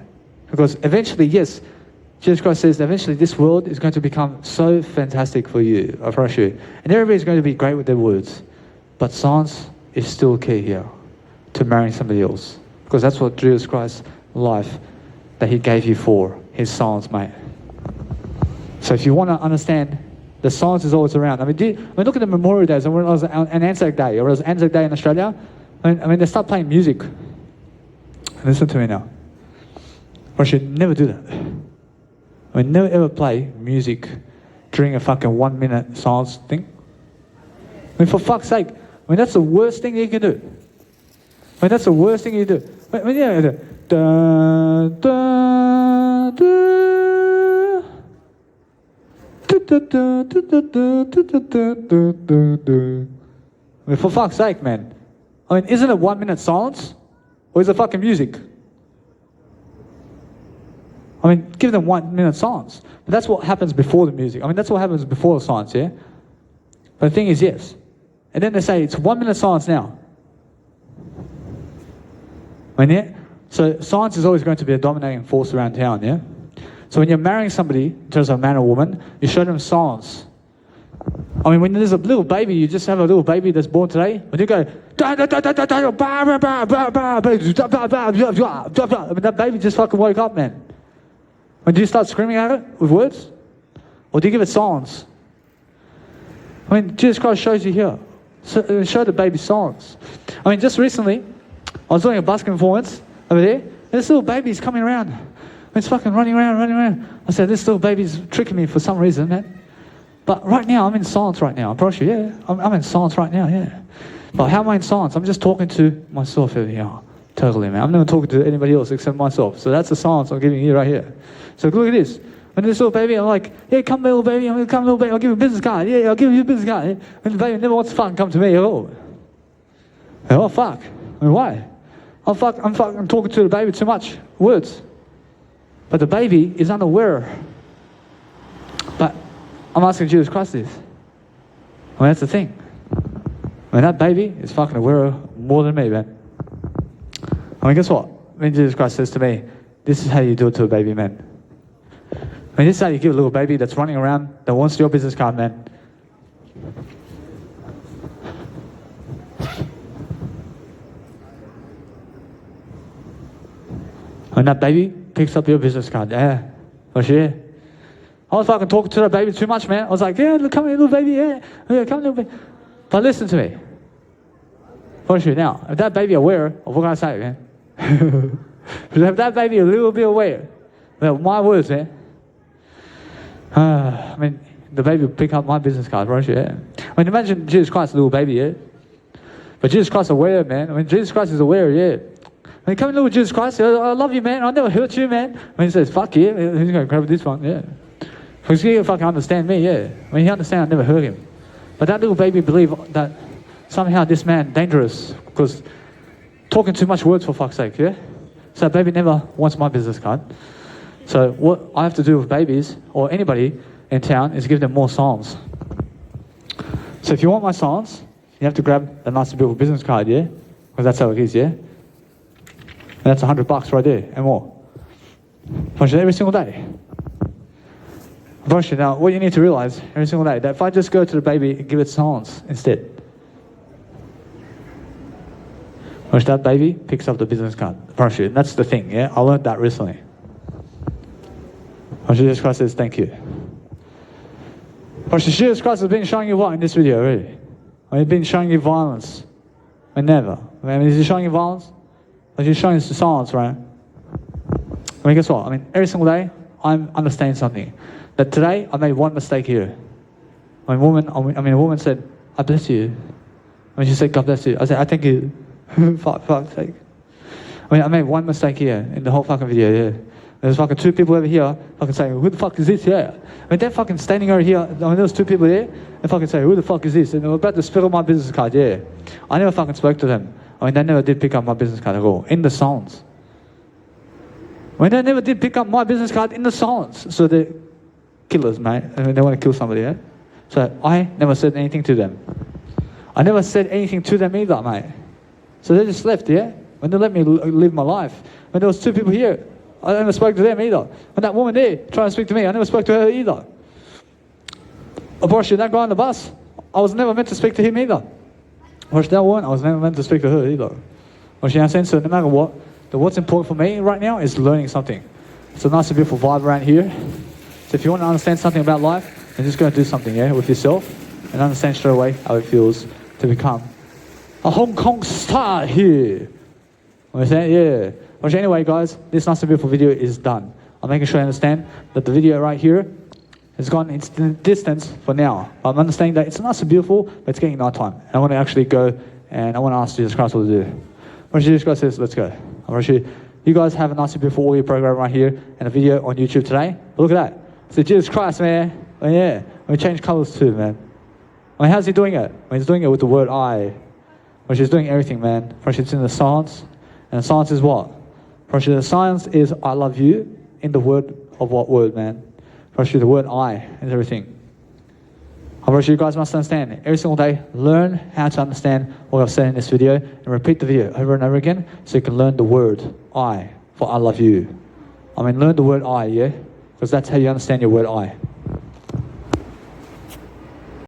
Because eventually, yes, Jesus Christ says that eventually this world is going to become so fantastic for you, I promise you. And everybody's going to be great with their words. But silence is still key here to marrying somebody else. Because that's what Jesus Christ's life that he gave you for, his silence, mate. So if you want to understand, the silence is always around. I mean, look at the Memorial Days, and when it was an Anzac Day, or it was Anzac Day in Australia, I mean, they start playing music. Listen to me now. I should never do that. I mean, never ever play music during a fucking 1 minute silence thing. I mean, for fuck's sake, I mean, that's the worst thing you can do. I mean, that's the worst thing you do. I mean, yeah, da, da, da. I mean, for fuck's sake, man. I mean, isn't it 1 minute silence? Or is it fucking music? I mean, give them 1 minute silence. But that's what happens before the music. I mean, that's what happens before the silence, yeah? But the thing is, yes. And then they say, it's 1 minute silence now. I mean, yeah? So silence is always going to be a dominating force around town, yeah? So when you're marrying somebody, in terms of a man or woman, you show them silence. I mean, when there's a little baby, you just have a little baby that's born today, when you go, I mean, that baby just fucking woke up, man. When do you start screaming at it with words? Or do you give it silence? I mean, Jesus Christ shows you here. So, show the baby silence. I mean, just recently, I was doing a busking performance over there, and this little baby's coming around. It's fucking running around. I said, this little baby's tricking me for some reason, man. But right now, I'm in silence right now. I promise you, yeah. I'm in silence right now, yeah. But how am I in silence? I'm just talking to myself over here. Totally, man. I'm not talking to anybody else except myself. So that's the silence I'm giving you right here. So look at this. When this little baby, I'm like, yeah, come little baby, I'll give you a business card. Yeah, I'll give you a business card. And the baby never wants to fucking come to me at all. Oh, fuck. I mean, why? I'm talking to the baby too much words. But the baby is unaware. But I'm asking Jesus Christ this. I mean, that's the thing. I mean, that baby is fucking aware more than me, man. I mean, guess what? When Jesus Christ says to me, this is how you do it to a baby, man. I mean, this is how you give a little baby that's running around, that wants your business card, man. And that baby picks up your business card. Yeah. For sure. I was fucking talking to that baby too much, man. I was like, yeah, look, come here, little baby, yeah. Yeah, come, little baby. But listen to me. For sure. Now, if that baby aware of what I say, man. If that baby a little bit aware of my words, man. I mean, the baby will pick up my business card, right? Yeah. I mean, imagine Jesus Christ, a little baby, yeah. But Jesus Christ aware, man. I mean, Jesus Christ is aware, yeah. I mean, come in, little Jesus Christ. I love you, man. I'll never hurt you, man. I mean, he says, fuck you. He's going to grab this one, yeah. Because he fucking understand me, yeah. I mean, he understand I never hurt him. But that little baby believe that somehow this man dangerous because talking too much words for fuck's sake, yeah. So that baby never wants my business card. So what I have to do with babies or anybody in town is give them more psalms. So if you want my psalms, you have to grab the nice beautiful business card, yeah. Because that's how it is, yeah. And that's $100 right there and more. Every single day. Now, what you need to realize every single day, that if I just go to the baby and give it psalms instead, that baby picks up the business card. And that's the thing, yeah? I learned that recently. Jesus Christ says, thank you. Jesus Christ has been showing you what in this video, really? I mean, he's been showing you violence. I mean, never. I mean, is he showing you violence? Or is he showing you silence, right? I mean, guess what? I mean, every single day, I'm understanding something. That today, I made one mistake here. A woman said, I bless you. I mean, she said, God bless you. I said, I thank you. Fuck's sake. I mean, I made one mistake here in the whole fucking video, yeah. There's fucking two people over here fucking saying, who the fuck is this? Yeah. I mean, they're fucking standing over here. I mean, there's two people there. They fucking say, who the fuck is this? And they were about to spit on my business card, yeah. I never fucking spoke to them. I mean, they never did pick up my business card at all. In the silence. I mean, they never did pick up my business card in the silence. So they're killers, mate. I mean, they want to kill somebody, yeah. So I never said anything to them. I never said anything to them either, mate. So they just left, yeah. When they let me live my life. When there was two people here, I never spoke to them either. When that woman there trying to speak to me, I never spoke to her either. Abortion, that guy on the bus, I was never meant to speak to him either. Abortion, that woman, I was never meant to speak to her either. Abortion, so no matter what, what's important for me right now is learning something. It's a nice and beautiful vibe around here. So if you want to understand something about life, then just go and do something, yeah, with yourself and understand straight away how it feels to become a Hong Kong star here. Understand? Yeah. Well, anyway, guys, this nice and beautiful video is done. I'm making sure you understand that the video right here has gone into the distance for now. I'm understanding that it's nice and beautiful, but it's getting night time. And I want to actually go and I want to ask Jesus Christ what to do. When Jesus Christ says, let's go. I'm going to show you guys have a nice and beautiful audio program right here and a video on YouTube today. But look at that. So Jesus Christ, man. Oh, yeah. We change colors too, man. I mean, how's he doing it? He's doing it with the word I. Which is doing everything, man. First, it's in the silence. And the silence is what? First, the silence is I love you in the word of what word, man? First, the word I is everything. First, you guys must understand. Every single day, learn how to understand what I've said in this video and repeat the video over and over again so you can learn the word I for I love you. I mean, learn the word I, yeah? Because that's how you understand your word I.